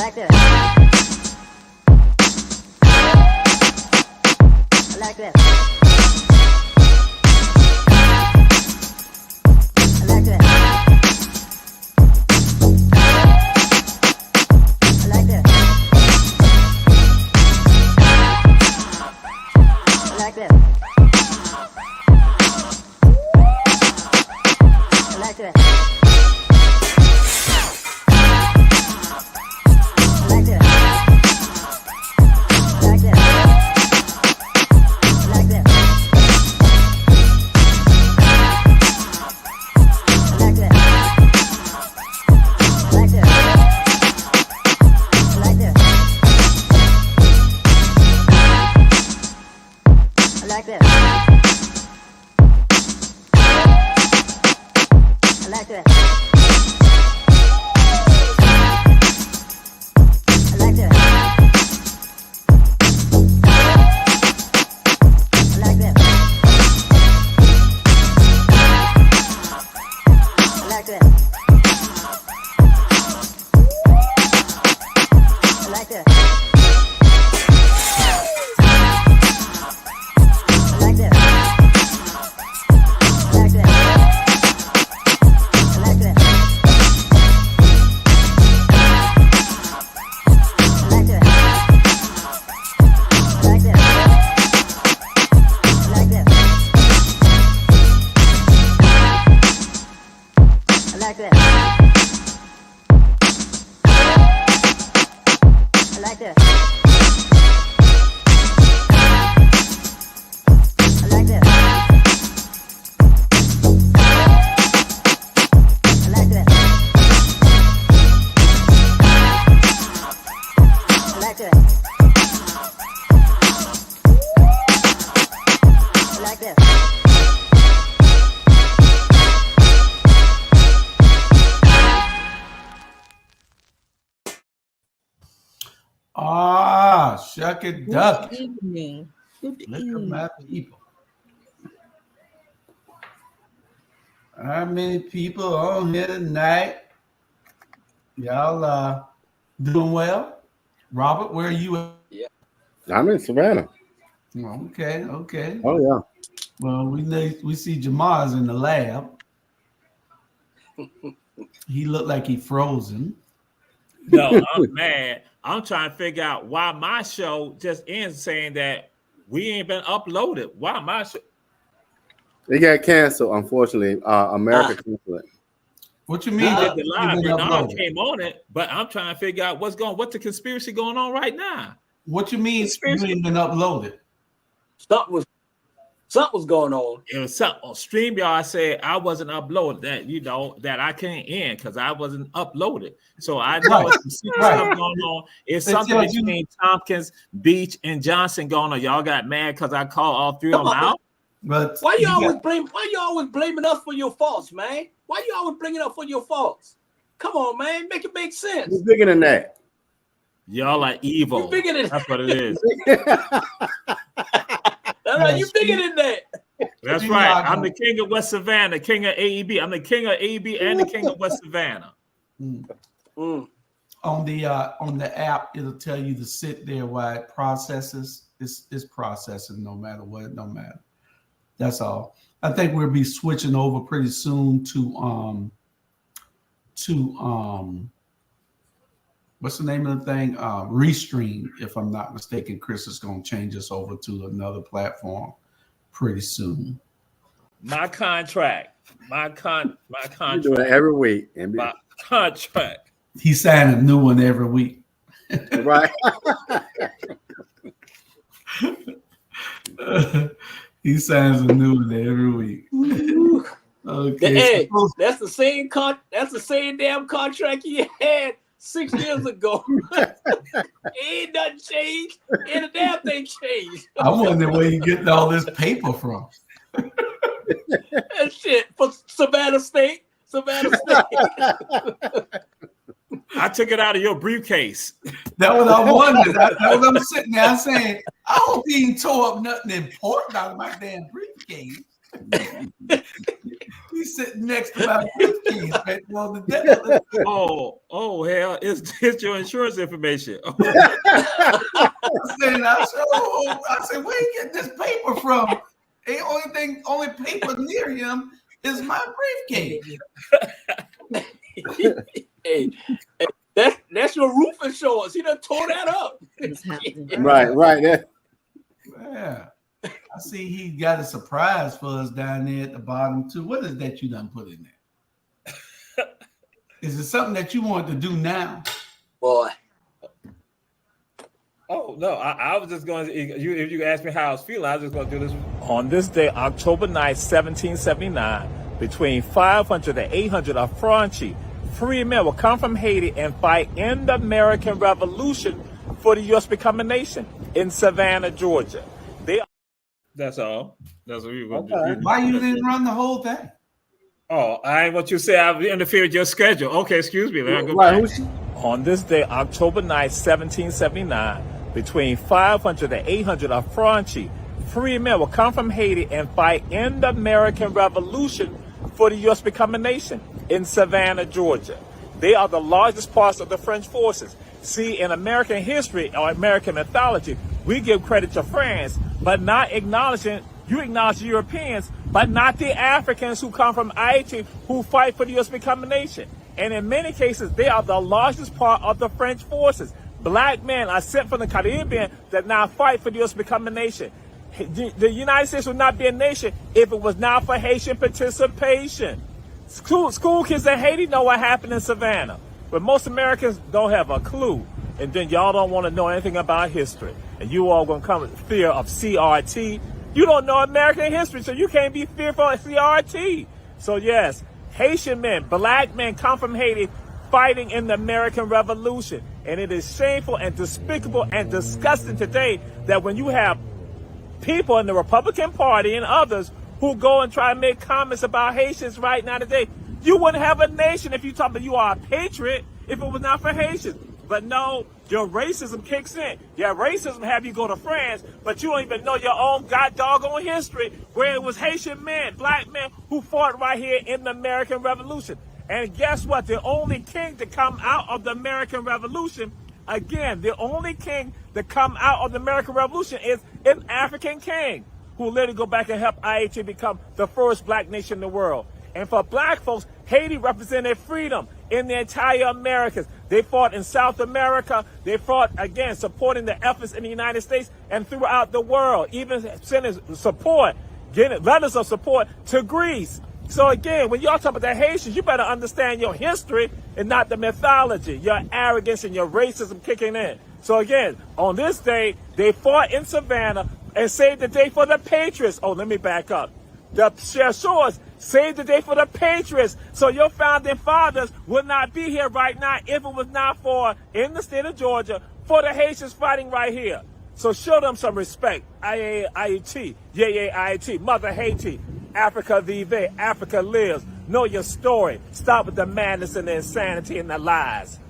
like this. I like this. I like this. I like this. I like this. I like this. Shuck it duck. Good evening. Good Look evening. at my people. How many people on here tonight? Y'all doing well? Robert, where are you at? Yeah. I'm in Savannah. Okay. Oh yeah. Well, we see Jamar's in the lab. He looked like he frozen. No, I'm mad. I'm trying to figure out why my show just ends saying that we ain't been uploaded. Why my show? It got canceled, unfortunately. America canceled it. What you mean? The live Bernard came on it, but I'm trying to figure out what's the conspiracy going on right now. What you mean you ain't been uploaded? Something was going on. It was something on StreamYard said I wasn't uploaded, that I can't end because I wasn't uploaded. So I know it's some secret stuff going on. It's something between Tompkins, Beach, and Johnson going on. Y'all got mad because I called all three of them out. But why you always blaming us for your faults, man? Why you always bringing up for your faults? Come on, man, make it make sense. It's bigger than that. Y'all are evil. You're bigger than that's what it is. You bigger than that. That's right. I'm the king of West Savannah, king of AEB. I'm the king of AEB and the king of West Savannah. On the app, it'll tell you to sit there while it processes. It's processing no matter what. It don't matter. That's all. I think we'll be switching over pretty soon to what's the name of the thing? Restream, if I'm not mistaken. Chris is going to change us over to another platform pretty soon. My contract. You do it every week. My contract. He signed a new one every week. Right. He signs a new one every week. Okay. Hey, that's the same damn contract he had 6 years ago. Ain't nothing changed. Ain't a damn thing changed. I wonder where you getting all this paper from. That shit for Savannah State. I took it out of your briefcase. That was I wondered. That was I'm sitting there saying, I hope he ain't tore up nothing important out of my damn briefcase. He he's sitting next to my briefcase right on the desk. Oh, hell, it's your insurance information. I said, where you get this paper from? The only paper near him is my briefcase. Hey, that's your roof insurance. He done tore that up. Right. Yeah. I see he got a surprise for us down there at the bottom too. What is that you done put in there? Is it something that you want to do now? Boy. Oh no, I was just going to, if you ask me how I was feeling, I was just going to do this. On this day, October 9th, 1779, between 500 and 800 of Frenchy free men will come from Haiti and fight in the American Revolution for the U.S. becoming a nation in Savannah, Georgia. That's all. That's what we were going to do. Why you didn't run the whole thing? Oh, I ain't what you say. I've interfered with your schedule. Okay, excuse me. Let me go Right. back. On this day, October 9th, 1779, between 500 and 800 of Frenchy free men will come from Haiti and fight in the American Revolution for the U.S. becoming a nation in Savannah, Georgia. They are the largest parts of the French forces. See, in American history or American mythology, we give credit to France, but not acknowledging, you acknowledge the Europeans, but not the Africans who come from Haiti who fight for the U.S. becoming a nation. And in many cases, they are the largest part of the French forces. Black men are sent from the Caribbean that now fight for the U.S. becoming a nation. The United States would not be a nation if it was not for Haitian participation. School kids in Haiti know what happened in Savannah, but most Americans don't have a clue. And then y'all don't want to know anything about history. And you all going to come with fear of CRT. You don't know American history, so you can't be fearful of CRT. So yes, Haitian men, black men come from Haiti fighting in the American Revolution. And it is shameful and despicable and disgusting today that when you have people in the Republican Party and others who go and try to make comments about Haitians right now today, you wouldn't have a nation if you talk about you are a patriot if it was not for Haitians. But no, your racism kicks in. Your racism have you go to France, but you don't even know your own god doggone history where it was Haitian men, black men who fought right here in the American Revolution. And guess what? The only king to come out of the American Revolution, again, the only king to come out of the American Revolution is an African king who literally go back and help Haiti become the first black nation in the world. And for black folks, Haiti represented freedom in the entire Americas. They fought in South America. They fought, again, supporting the efforts in the United States and throughout the world, even sending support, getting letters of support to Greece. So again, when y'all talk about the Haitians, you better understand your history and not the mythology, your arrogance and your racism kicking in. So again, on this day, they fought in Savannah and saved the day for the Patriots. Oh, let me back up. The Chercheurs saved the day for the Patriots. So your founding fathers would not be here right now if it was not for, in the state of Georgia, for the Haitians fighting right here. So show them some respect. IAIT, IAIT, Mother Haiti, Africa vive, Africa lives. Know your story. Stop with the madness and the insanity and the lies.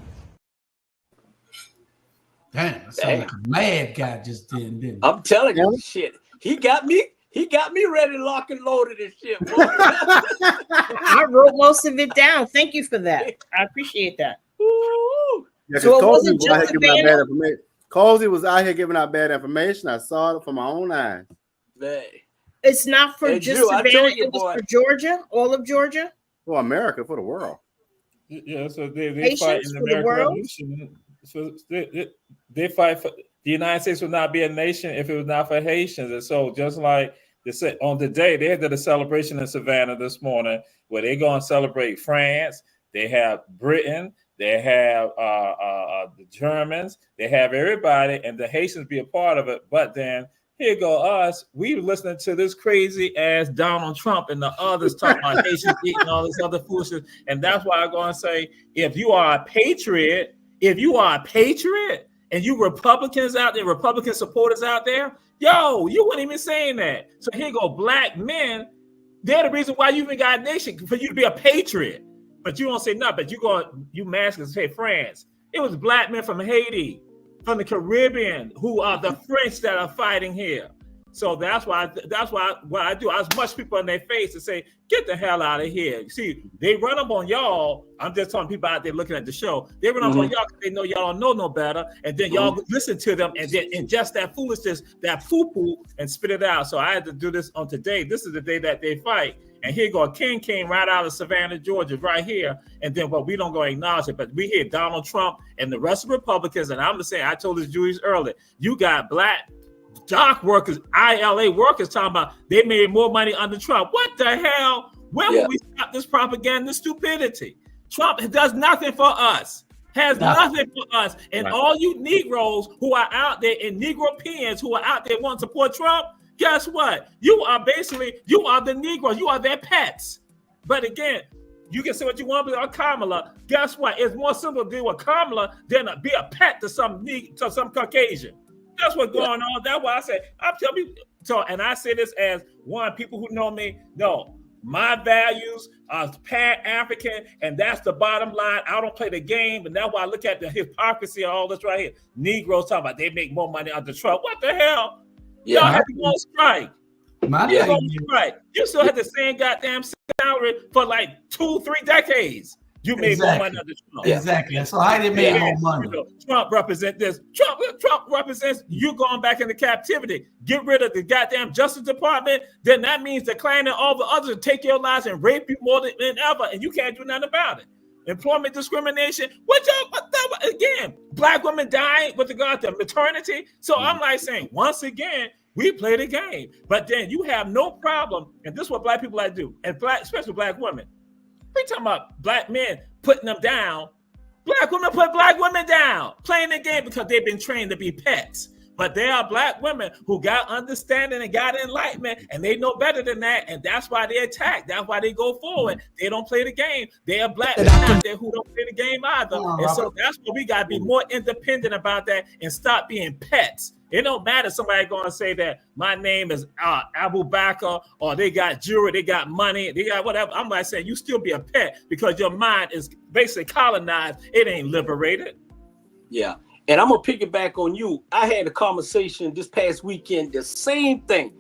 Damn, that sounds like a mad guy just didn't he? I'm telling you, shit. He got me ready, lock and loaded and shit. Boy. I wrote most of it down. Thank you for that. I appreciate that. Ooh. Yeah, So it Cozy wasn't was out just here giving out Savannah? bad information. Cozy was out here giving out bad information. I saw it from my own eyes. Hey. It's not for Hey, just Drew, I Savannah. told you, It was boy. for Georgia, all of Georgia. For America, for the world. Yeah, so they Haitians fight in the for the American world? Revolution. So they fight for the United States would not be a nation if it was not for Haitians. And so just like they said on the day, they did a celebration in Savannah this morning where they're going to celebrate France. They have Britain. They have the Germans. They have everybody, and the Haitians be a part of it. But then here go us. We listening to this crazy ass Donald Trump and the others talking about Haitians eating all this other foolishness. And that's why I'm going to say, if you are a patriot, and you Republicans out there, Republican supporters out there, yo, you weren't even saying that. So here go black men. They're the reason why you even got a nation, for you to be a patriot. But you don't say nothing. But you mask and say France. It was black men from Haiti, from the Caribbean, who are the French that are fighting here. So that's why what I do, I smush people in their face and say, get the hell out of here. See, they run up on y'all. I'm just telling people out there looking at the show. They run up on y'all because they know y'all don't know no better. And then y'all listen to them and then ingest that foolishness, that poo-poo, and spit it out. So I had to do this on today. This is the day that they fight. And here go, King came right out of Savannah, Georgia, right here. And then, well, we don't go acknowledge it, but we hear Donald Trump and the rest of Republicans. And I'm just saying, I told this Jewish earlier, you got black dock workers, ILA workers talking about they made more money under Trump. What the hell? When will we stop this propaganda, this stupidity? Trump does nothing for us, has nothing for us. And all you Negroes who are out there and Negropeans who are out there wanting to support Trump, guess what? You are the Negroes. You are their pets. But again, you can say what you want about Kamala. Guess what? It's more simple to deal with Kamala than to be a pet to some Caucasian. That's what's going on. That's why I say, I'm telling you. So, and I say this as one, people who know me know my values are Pan-African, and that's the bottom line. I don't play the game, and that's why I look at the hypocrisy of all this right here. Negroes talking about they make more money under Trump. What the hell? Y'all have to go on strike. You still had the same goddamn salary for like 2-3 decades. You made more money under Trump. Exactly. So how they made more money? You know, Trump represents this. Trump represents you going back into captivity. Get rid of the goddamn Justice Department. Then that means the Klan and all the others take your lives and rape you more than ever, and you can't do nothing about it. Employment discrimination. Again, black women dying with regard to maternity. So I'm like saying, once again, we play the game. But then you have no problem, and this is what black people like to do, and especially black women. We talking about black men putting them down. Black women put black women down, playing the game because they've been trained to be pets. But there are black women who got understanding and got enlightenment, and they know better than that, and that's why they attack. That's why they go forward. They don't play the game. There are black men out there who don't play the game either. And so that's what we got to be more independent about that and stop being pets. It don't matter somebody going to say that my name is Abu Bakr, or they got jewelry, they got money, they got whatever. I'm like saying you still be a pet because your mind is basically colonized. It ain't liberated. Yeah. And I'm going to piggyback on you. I had a conversation this past weekend, the same thing.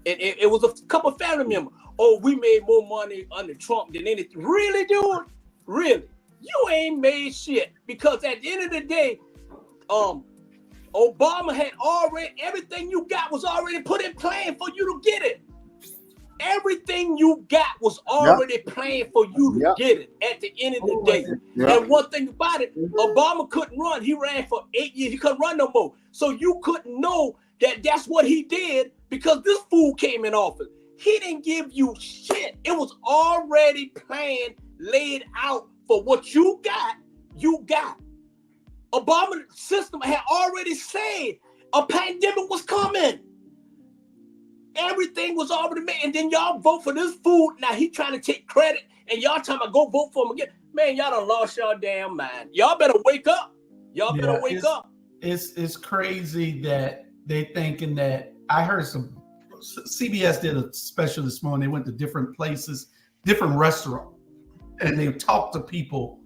And it was a couple of family members. Oh, we made more money under Trump than anything. Really, dude? Really? You ain't made shit. Because at the end of the day, Obama had already, everything you got was already put in plan for you to get it. Everything you got was already planned for you to get it at the end of the day. And one thing about it, Obama couldn't run. He ran for 8 years. He couldn't run no more. So you couldn't know that that's what he did because this fool came in office. He didn't give you shit. It was already planned, laid out for what you got, you got. Obama's system had already said a pandemic was coming. Everything was already made, and then y'all vote for this fool. Now he trying to take credit, and y'all talking about go vote for him again. Man, y'all done lost y'all damn mind. Y'all better wake up. Y'all better wake up. It's crazy that they thinking that. I heard some CBS did a special this morning. They went to different places, different restaurants, and they talked to people,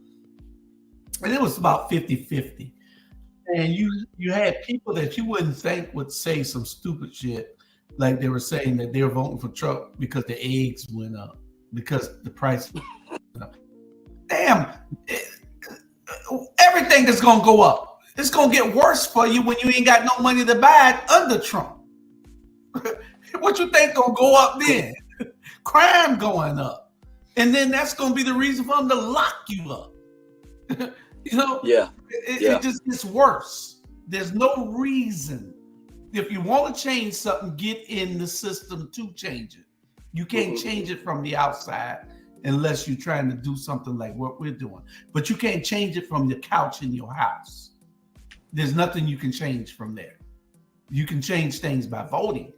and it was about 50-50. And you had people that you wouldn't think would say some stupid shit. Like they were saying that they were voting for Trump because the eggs went up, because the price went up. Damn, everything is going to go up. It's going to get worse for you when you ain't got no money to buy it under Trump. What you think going to go up then? Crime going up. And then that's going to be the reason for them to lock you up. You know? It just gets worse. There's no reason. If you want to change something, get in the system to change it. You can't change it from the outside unless you're trying to do something like what we're doing. But you can't change it from the couch in your house. There's nothing you can change from there. You can change things by voting,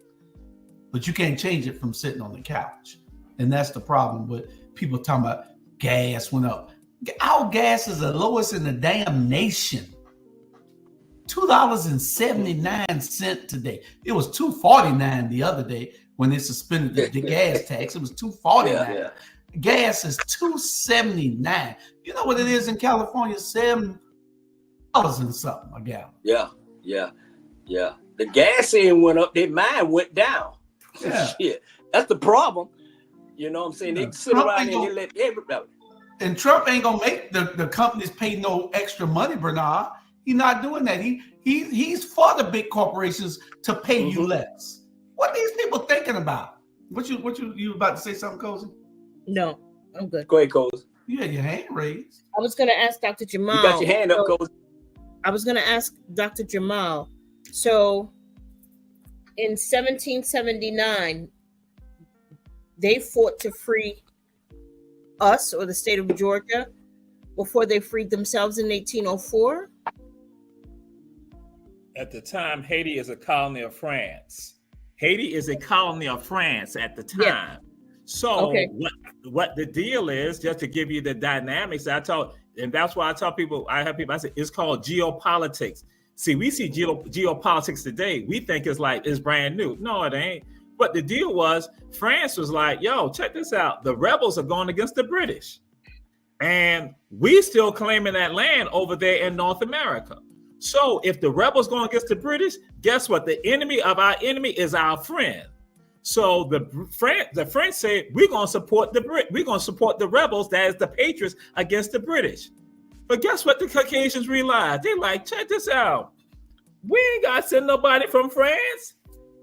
but you can't change it from sitting on the couch. And that's the problem with people talking about gas went up. Our gas is the lowest in the damn nation. $2.79 today. It was $2.49 the other day when they suspended the gas tax. It was $2.49. Gas is $2.79. You know what it is in California? $7 and something a gallon. Yeah. The gas end went up, their mind went down. Yeah. Shit. That's the problem. You know what I'm saying? They sit around and they let everybody. And Trump ain't gonna make the companies pay no extra money, Bernard. He's not doing that. He's for the big corporations to pay you less. What are these people thinking about? What you about to say something, Cozy? No, I'm good. Go ahead, Cozy. You had your hand raised. I was going to ask Dr. Jamal. You got your hand up, Cozy. I was going to ask Dr. Jamal. So in 1779, they fought to free us or the state of Georgia before they freed themselves in 1804. At the time, Haiti is a colony of France. Haiti is a colony of France at the time. Yeah. So what the deal is, just to give you the dynamics, and that's why I tell people, I say it's called geopolitics. See, we see geopolitics today. We think it's brand new. No, it ain't. But the deal was, France was like, yo, check this out. The rebels are going against the British. And we still claiming that land over there in North America. So if the rebels going against the British, guess what? The enemy of our enemy is our friend. So the French say, we're going to support the rebels, that is the patriots, against the British. But guess what the Caucasians realized? They like, check this out. We ain't got to send nobody from France.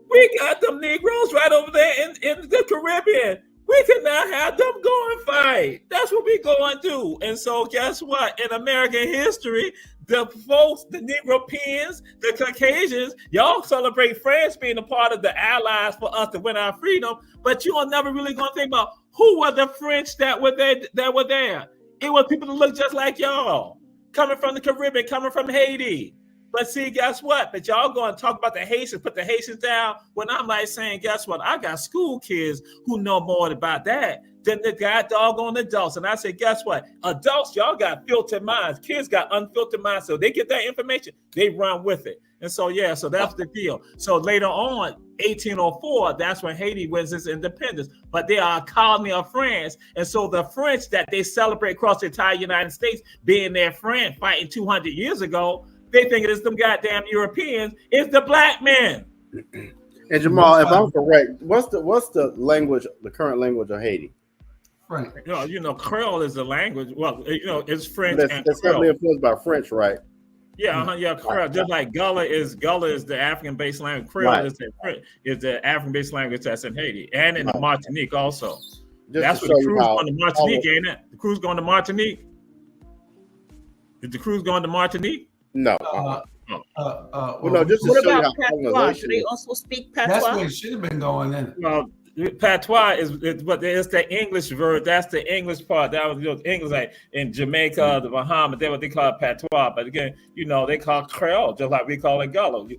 We got them Negroes right over there in the Caribbean. We can now have them go and fight. That's what we go and do. And so guess what? In American history, the folks, the Negropeans, the Caucasians, y'all celebrate France being a part of the allies for us to win our freedom, but you are never really going to think about who were the French that were there. It was people that look just like y'all, coming from the Caribbean, coming from Haiti. But see, guess what? But y'all go and talk about the Haitians, put the Haitians down. When I'm like saying, guess what? I got school kids who know more about that than the doggone adults. And I say, guess what? Adults, y'all got filtered minds. Kids got unfiltered minds. So they get that information, they run with it. And so, yeah, so that's the deal. So later on, 1804, that's when Haiti wins its independence. But they are a colony of France. And so the French that they celebrate across the entire United States being their friend fighting 200 years ago, they think it is them goddamn Europeans. It's the black men. And Jamal, if I'm correct, what's the language, the current language of Haiti? French. You know, Creole is the language. Well, it's French. That's heavily influenced by French, right? Yeah, yeah, Creole. Just like Gullah is the African-based language. Creole is the African-based language that's in Haiti and in Martinique also. That's what the crew's going to Martinique, ain't it? The crew's going to Martinique. Is the crew's going to Martinique? No. Well, just to what show you about how patois? Do they also speak patois? That's where it should have been going in. Well, patois is but it's the English verb. That's the English part. That was English, like in Jamaica, the Bahamas, that's what they call patois. But again, they call Creole, just like we call it Gullah.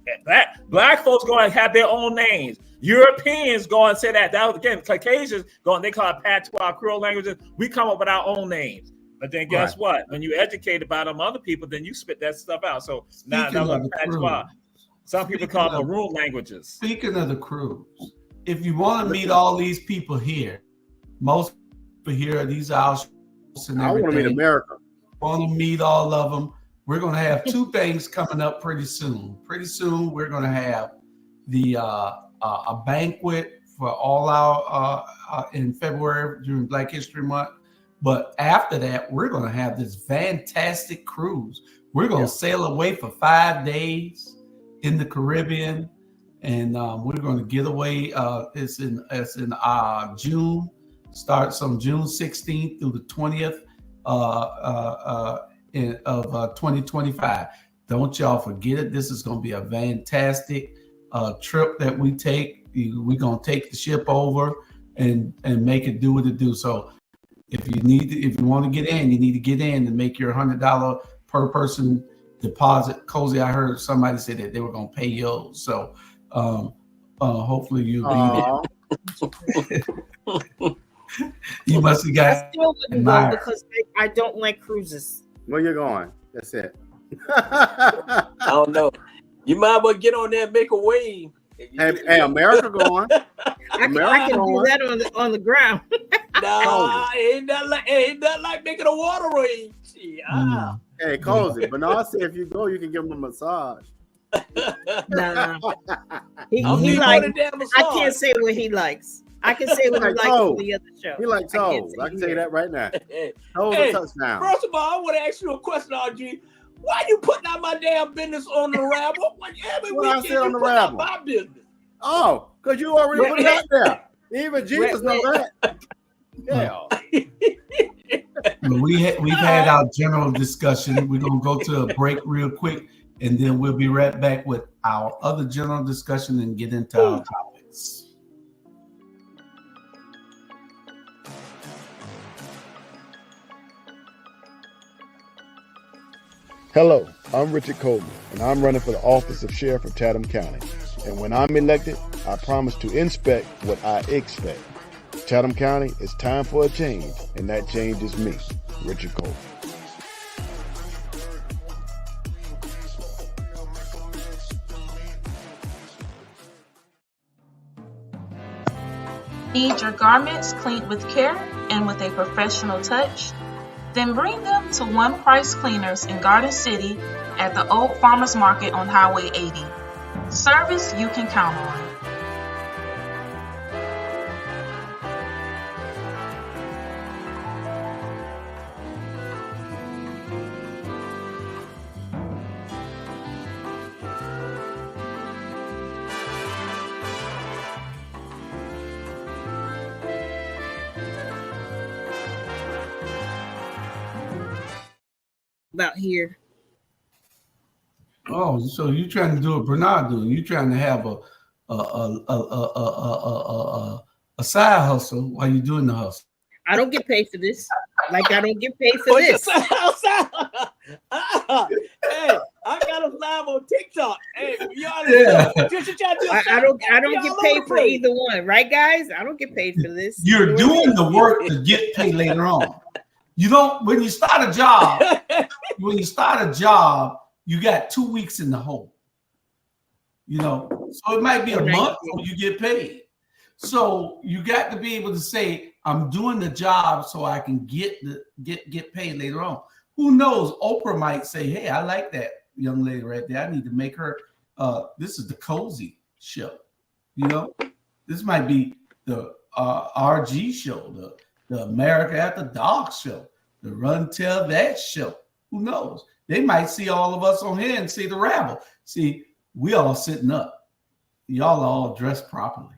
Black folks going to have their own names. Europeans go and say that. That was, again, Caucasians going, they call it patois, Creole languages. We come up with our own names. But then guess what? When you educate about them other people, then you spit that stuff out. So now that's what patois. Some people call them maroon languages. Speaking of the cruise, if you want to meet all these people here, most people here, these are and I want to meet America. Want to meet all of them. We're going to have two things coming up pretty soon. Pretty soon, we're going to have the a banquet for all our in February during Black History Month. But after that, we're going to have this fantastic cruise. We're going to sail away for 5 days in the Caribbean, and we're going to get away. It's in June. Starts on June 16th through the 20th of 2025. Don't y'all forget it. This is going to be a fantastic trip that we take. We're going to take the ship over and make it do what it do. So if you want to get in, you need to get in and make your $100 per person deposit. Cozy, I heard somebody say that they were going to pay you. So hopefully you'll be there. You must have got. I still wouldn't go because I don't like cruises. Where you going? That's it. I don't know. You might as well get on there and make a wave. Hey, America going. I can do that on the ground. Nah, ain't that like making a water wave. Hey, Cozy, Bernard said if you go, you can give him a massage. Nah. I'm He being like, more than damn I can't say what he likes. I can say what he likes on the other show. He likes toes. I can tell you that right now. Toes Hey, a touchdown. first of all, I want to ask you a question, RG. Why you putting out my damn business on the Rabble? Every What I weekend said on you the put out Rabble? my business. Oh, because you already put it out there. Even Jesus knows that. Yeah. We've had our general discussion. We're gonna go to a break real quick, and then we'll be right back with our other general discussion and get into our topics. Hello, I'm Richard Coleman, and I'm running for the office of Sheriff of Chatham County. And when I'm elected, I promise to inspect what I expect. Chatham County, it's time for a change, and that change is me, Richard Coleman. Need your garments cleaned with care and with a professional touch? Then bring them to One Price Cleaners in Garden City at the Old Farmers Market on Highway 80. Service you can count on. About here. Oh, so you trying to do what Bernard doing? You trying to have a side hustle while you doing the hustle? I don't get paid for this. Like I don't get paid for this. Hey, I got us live on TikTok. Hey, y'all, Yeah. I don't get paid for either one, right, guys? I don't get paid for this. You're doing the work to get paid later on. You don't. When you start a job, you got 2 weeks in the hole. You know, so it might be a month before you get paid. So you got to be able to say, "I'm doing the job so I can get paid later on." Who knows? Oprah might say, "Hey, I like that young lady right there. I need to make her. This is the cozy show. You know, this might be the RG show, the America After Dark show, the Run Tell That show. Who knows? They might see all of us on here and see the Rabble. See, we all sitting up. Y'all are all dressed properly.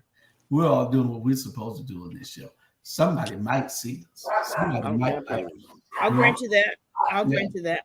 We're all doing what we're supposed to do on this show. Somebody might see us. Somebody might like us. I'll grant you that. I'll grant you that.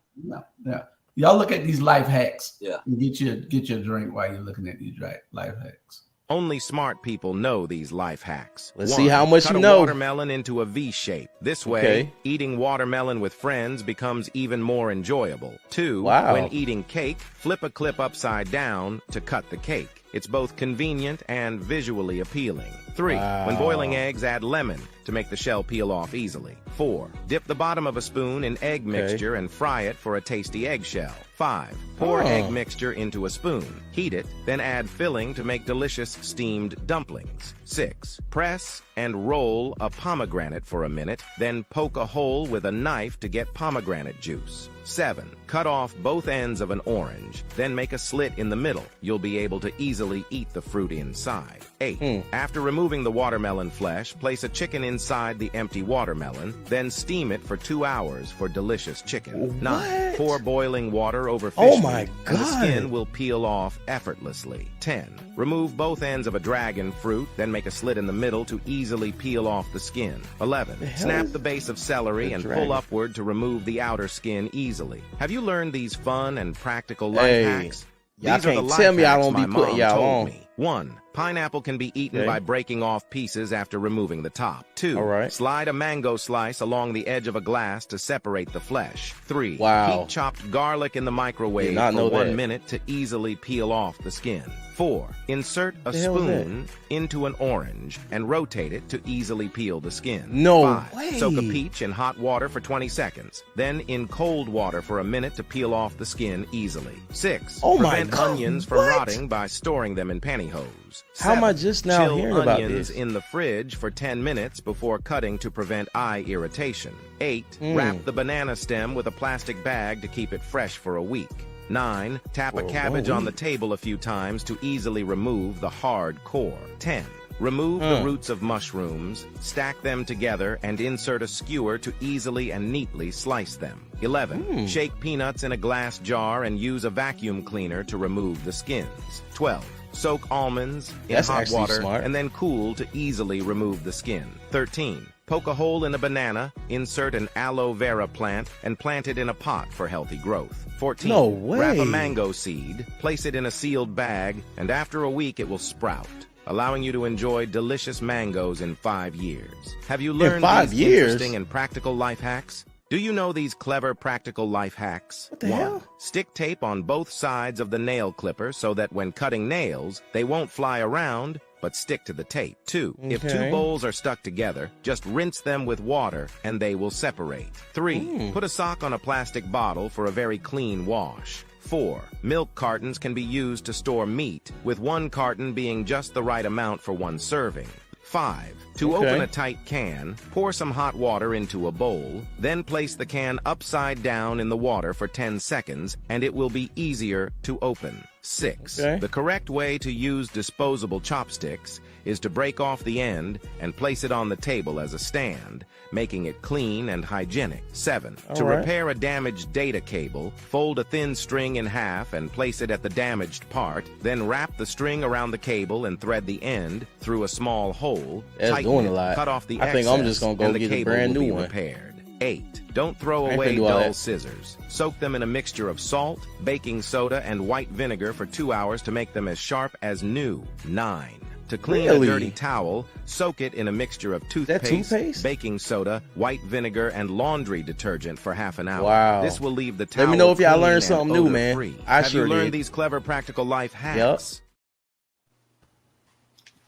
Yeah. Y'all look at these life hacks. Yeah. And get your drink while you're looking at these life hacks. Only smart people know these life hacks. Let's see how much cut you a know. Watermelon into a V shape. This way, eating watermelon with friends becomes even more enjoyable. 2, when eating cake, flip a clip upside down to cut the cake. It's both convenient and visually appealing. 3, when boiling eggs, add lemon to make the shell peel off easily. 4, dip the bottom of a spoon in egg mixture and fry it for a tasty eggshell. 5, pour egg mixture into a spoon. Heat it, then add filling to make delicious steamed dumplings. 6, press and roll a pomegranate for a minute, then poke a hole with a knife to get pomegranate juice. 7, cut off both ends of an orange, then make a slit in the middle. You'll be able to easily eat the fruit inside. 8, after removing the watermelon flesh, place a chicken inside the empty watermelon, then steam it for 2 hours for delicious chicken. 9, pour boiling water over fish meat, and the skin will peel off effortlessly. 10, remove both ends of a dragon fruit, then make a slit in the middle to easily peel off the skin. 11, snap the base of celery and pull upward to remove the outer skin easily. Have you learned these fun and practical life hacks? Y'all can't tell me I won't be putting y'all on. 1, pineapple can be eaten by breaking off pieces after removing the top. 2, slide a mango slice along the edge of a glass to separate the flesh. 3, heat chopped garlic in the microwave for 1 minute to easily peel off the skin. 4, insert a spoon into an orange and rotate it to easily peel the skin. 5, soak a peach in hot water for 20 seconds, then in cold water for a minute to peel off the skin easily. 6, prevent onions from rotting by storing them in pantyhose. 7, how am I just now hearing about onions this? in the fridge for 10 minutes before cutting to prevent eye irritation. 8, wrap the banana stem with a plastic bag to keep it fresh for a week. 9. Tap a cabbage on the table a few times to easily remove the hard core. 10. Remove the roots of mushrooms, stack them together, and insert a skewer to easily and neatly slice them. 11. Shake peanuts in a glass jar and use a vacuum cleaner to remove the skins. 12. Soak almonds in hot water and then cool to easily remove the skin. 13. Poke a hole in a banana, insert an aloe vera plant, and plant it in a pot for healthy growth. 14. No way. Wrap a mango seed, place it in a sealed bag, and after a week it will sprout, allowing you to enjoy delicious mangoes in 5 years. Have you learned these interesting and practical life hacks? Do you know these clever practical life hacks? What the hell? Stick tape on both sides of the nail clipper so that when cutting nails, they won't fly around, but stick to the tape. 2. If 2 bowls are stuck together, just rinse them with water and they will separate. 3. Put a sock on a plastic bottle for a very clean wash. 4. Milk cartons can be used to store meat, with 1 carton being just the right amount for 1 serving. 5. To open a tight can, pour some hot water into a bowl, then place the can upside down in the water for 10 seconds, and it will be easier to open. 6. The correct way to use disposable chopsticks is to break off the end and place it on the table as a stand, making it clean and hygienic. 7. To repair a damaged data cable, fold a thin string in half and place it at the damaged part, then wrap the string around the cable and thread the end through a small hole, tighten it, cut off the excess, I think I'm just gonna go get a brand new one. Repaired. 8. Don't throw away dull scissors. Soak them in a mixture of salt, baking soda, and white vinegar for 2 hours to make them as sharp as new. 9. To clean a dirty towel, soak it in a mixture of toothpaste, baking soda, white vinegar, and laundry detergent for half an hour. Wow. This will leave the towel Let me know if y'all learned clean something and new, man. odor-free. I Have sure you learned did. these clever practical life hacks?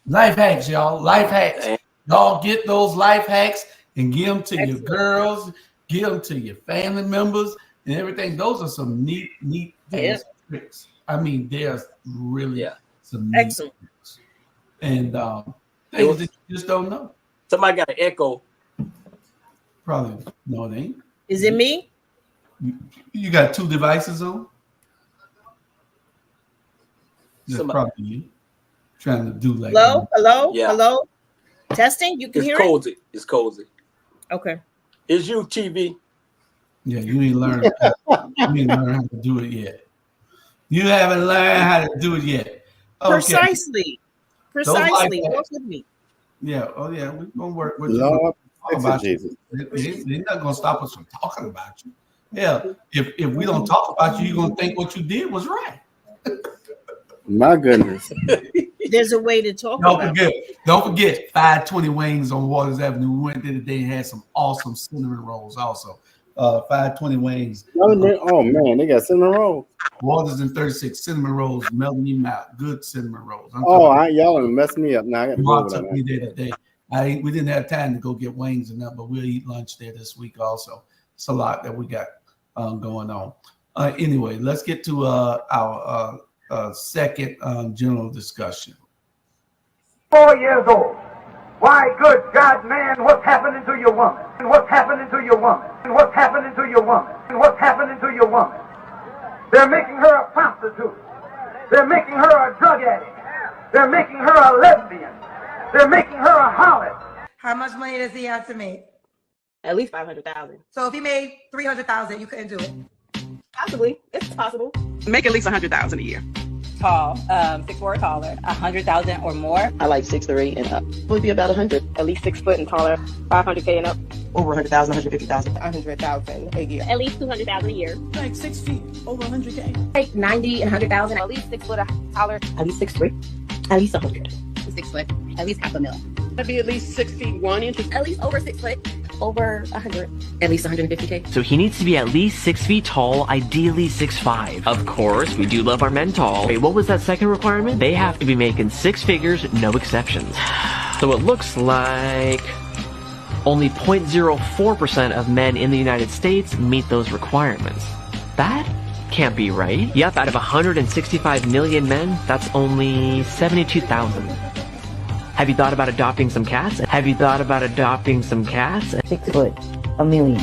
Life hacks, y'all. Life hacks. Y'all get those life hacks and give them to your girls, give them to your family members and everything. Those are some neat tricks. I mean, there's really some neat tricks. And things that you just don't know. Somebody got an echo. Probably no, it ain't. Is it me? You got 2 devices on? That's probably you. Trying to do like hello. Testing. You can hear it. It's cozy. Okay. It's you, TV. Yeah, you ain't learned. You ain't learned how to do it yet. You haven't learned how to do it yet. Okay. Precisely. Work with me. Yeah. Oh yeah. We're gonna work with Lord, you. About you. They're not gonna stop us from talking about you. Yeah. If we don't talk about you, you're gonna think what you did was right. My goodness. There's a way to talk about it. Don't forget 520 Wings on Waters Avenue. We went there today and had some awesome cinnamon rolls also. 520 Wings. Oh man, they got cinnamon rolls. Waters and 36 cinnamon rolls, melting you out. Good cinnamon rolls. Y'all are messing me up now. I got to Mark took me there today. We didn't have time to go get wings and that, but we'll eat lunch there this week also. It's a lot that we got going on. Anyway, let's get to our second general discussion. 4 years old. Why, good God, man, what's happening to your woman? And what's happening to your woman? And what's happening to your woman? And what's happening to your woman? They're making her a prostitute. They're making her a drug addict. They're making her a lesbian. They're making her a harlot. How much money does he have to make? At least $500,000. So if he made $300,000, you couldn't do it? Possibly. It's possible. Make at least $100,000 a year. Tall, 6'4" or taller, 100,000 or more. I like 6'3" and up. Would be about 100. At least 6 foot and taller, 500K and up. Over 100,000, 150,000. 100,000 a year. At least 200,000 a year. Like 6 feet, over 100K. Like 90 and 100,000. At least 6 foot or taller. At least 6'3". At least 100. 6 foot. At least $500,000. That'd be at least 6 feet 1 inch. At least over 6 foot. Over 100. At least 150K. So he needs to be at least 6 feet tall, ideally 6'5". Of course, we do love our men tall. Wait, what was that second requirement? They have to be making 6 figures, no exceptions. So it looks like only 0.04% of men in the United States meet those requirements. That can't be right. Yep, out of 165 million men, that's only 72,000. Have you thought about adopting some cats? 6 foot, 1 million.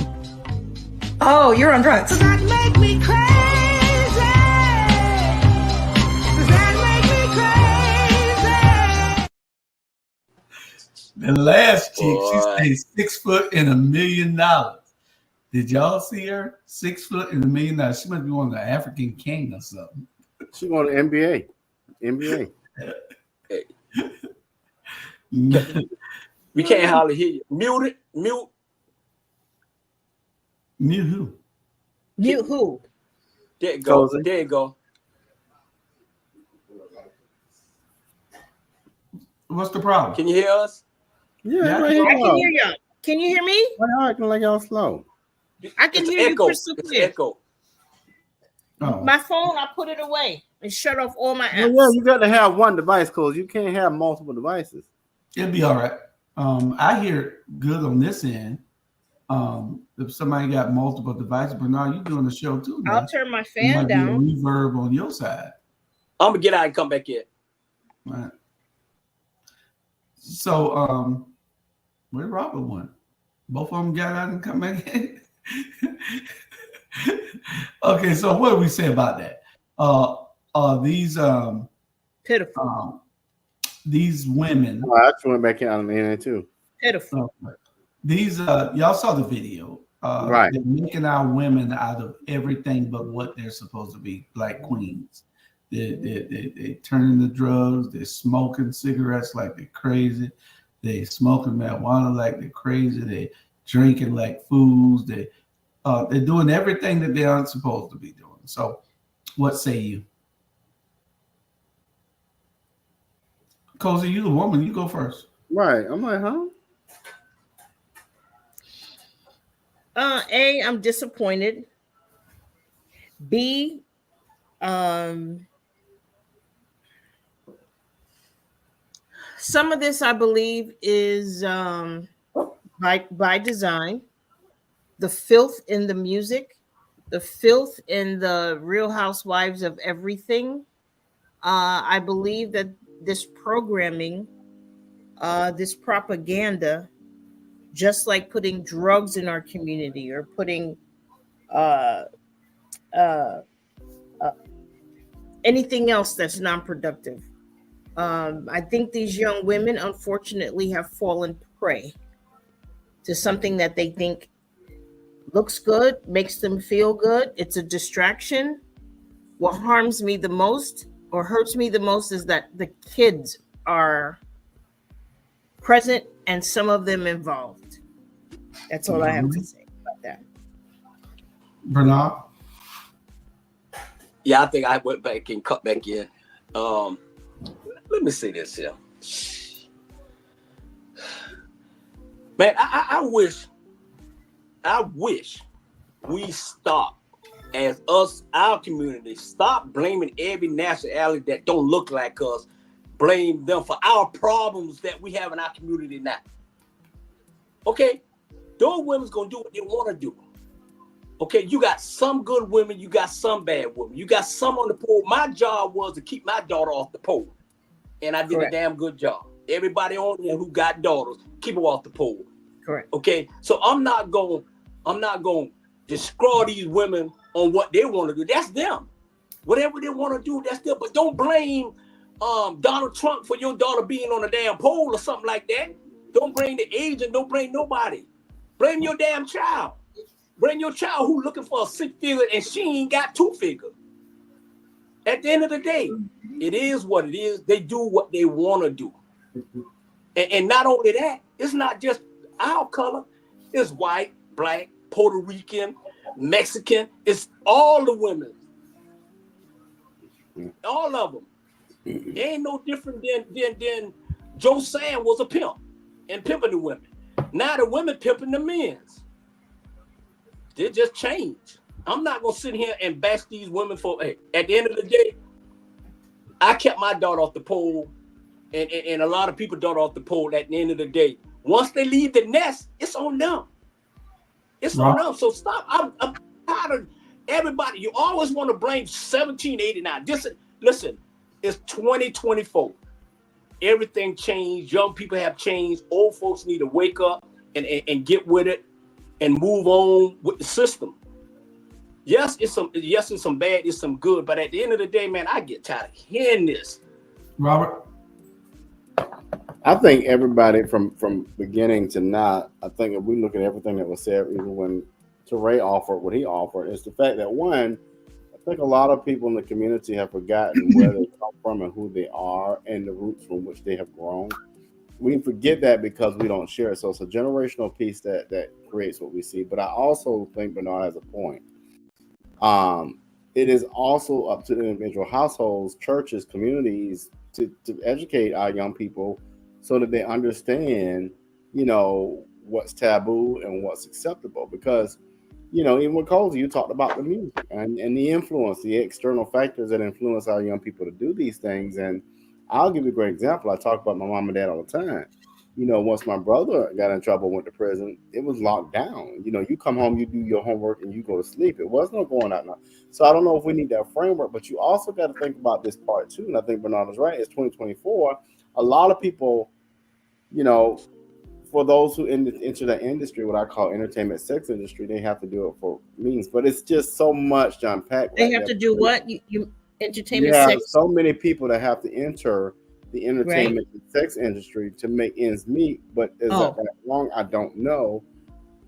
Oh, you're on drugs. That make me crazy. The last chick, she stayed 6 foot and $1 million. Did y'all see her? 6 foot and $1 million. She must be one of the African king or something. She won the NBA. NBA. Hey. We can't hardly hear you. Mute it. Mute. Mute who? Mute who? There you go. There you go. What's the problem? Can you hear us? Yeah, I can hear y'all. Can you hear me? Why y'all acting like y'all slow? I can hear you crystal clear. Echo. Oh. My phone, I put it away and shut off all my apps. Well, yeah, you got to have one device, cause you can't have multiple devices. It'll be all right. I hear good on this end. If somebody got multiple devices, Bernard, you doing the show too. Man. I'll turn my fan down. Be a reverb on your side. I'm gonna get out and come back in. Right. So, where Robert went? Both of them got out and come back in. Okay, so what do we say about that? These pitiful. These women. Oh, I just went back in on the internet too. Pitiful. These y'all saw the video. Right. They're making our women out of everything but what they're supposed to be, like queens. They turning the drugs. They're smoking cigarettes like they're crazy. They smoking marijuana like they're crazy. They drinking like fools. They're doing everything that they aren't supposed to be doing. So, what say you? Cozy, you the woman. You go first. Right. I'm like, huh? A, I'm disappointed. B, some of this I believe is by design. The filth in the music, the filth in the Real Housewives of everything. I believe that this programming, this propaganda, just like putting drugs in our community or putting anything else that's non-productive. I think these young women, unfortunately, have fallen prey to something that they think looks good, makes them feel good. It's a distraction. What harms me the most or hurts me the most is that the kids are present and some of them involved. That's all I have to say about that. Bernard? Yeah, I think I went back and cut back in. Let me say this here. Man, I wish we stop as us, our community, stop blaming every nationality that don't look like us, blame them for our problems that we have in our community now. Okay? Those women's gonna do what they want to do. Okay, you got some good women, you got some bad women, you got some on the pole. My job was to keep my daughter off the pole, and I did a damn good job. Everybody on there who got daughters, keep them off the pole. Correct. Okay, so I'm not going to destroy these women on what they want to do. That's them. Whatever they want to do, that's them. But don't blame Donald Trump for your daughter being on a damn pole or something like that. Don't blame the agent. Don't blame nobody. Blame your damn child. Blame your child who looking for a 6-figure and she ain't got 2-figure. At the end of the day, it is what it is. They do what they want to do. And not only that, it's not just our color. It's white, black, Puerto Rican, Mexican. It's all the women. All of them. It ain't no different than Joe Sam was a pimp and pimping the women. Now the women pimping the men's. They just changed. I'm not gonna sit here and bash these women for. Hey, at the end of the day, I kept my daughter off the pole, and a lot of people daughter off the pole. At the end of the day, once they leave the nest, it's on them. It's on them. So stop. I'm tired of everybody. You always want to blame 1789. Listen, it's 2024. Everything changed. Young people have changed. Old folks need to wake up and get with it and move on with the system. Yes, it's some bad, it's some good, but at the end of the day, man, I get tired of hearing this. Robert? I think everybody from beginning to now, I think if we look at everything that was said, even when Teray offered what he offered, is the fact that one, I think a lot of people in the community have forgotten where they come from and who they are and the roots from which they have grown. We forget that because we don't share it. So it's a generational piece that creates what we see. But I also think Bernard has a point. It is also up to the individual households, churches, communities to educate our young people so that they understand, what's taboo and what's acceptable. Because, even with Cozy, you talked about the music and the influence, the external factors that influence our young people to do these things. And I'll give you a great example. I talk about my mom and dad all the time. Once my brother got in trouble, went to prison, it was locked down. You come home, you do your homework, and you go to sleep. It was no going out now. So I don't know if we need that framework, but you also got to think about this part too. And I think Bernard is right. It's 2024. A lot of people, for those who enter the industry, what I call entertainment sex industry, they have to do it for means. But it's just so much, John Pack. They have to do what? You entertainment sex? sex? So many people that have to enter the entertainment and sex industry to make ends meet, but is that wrong? I don't know.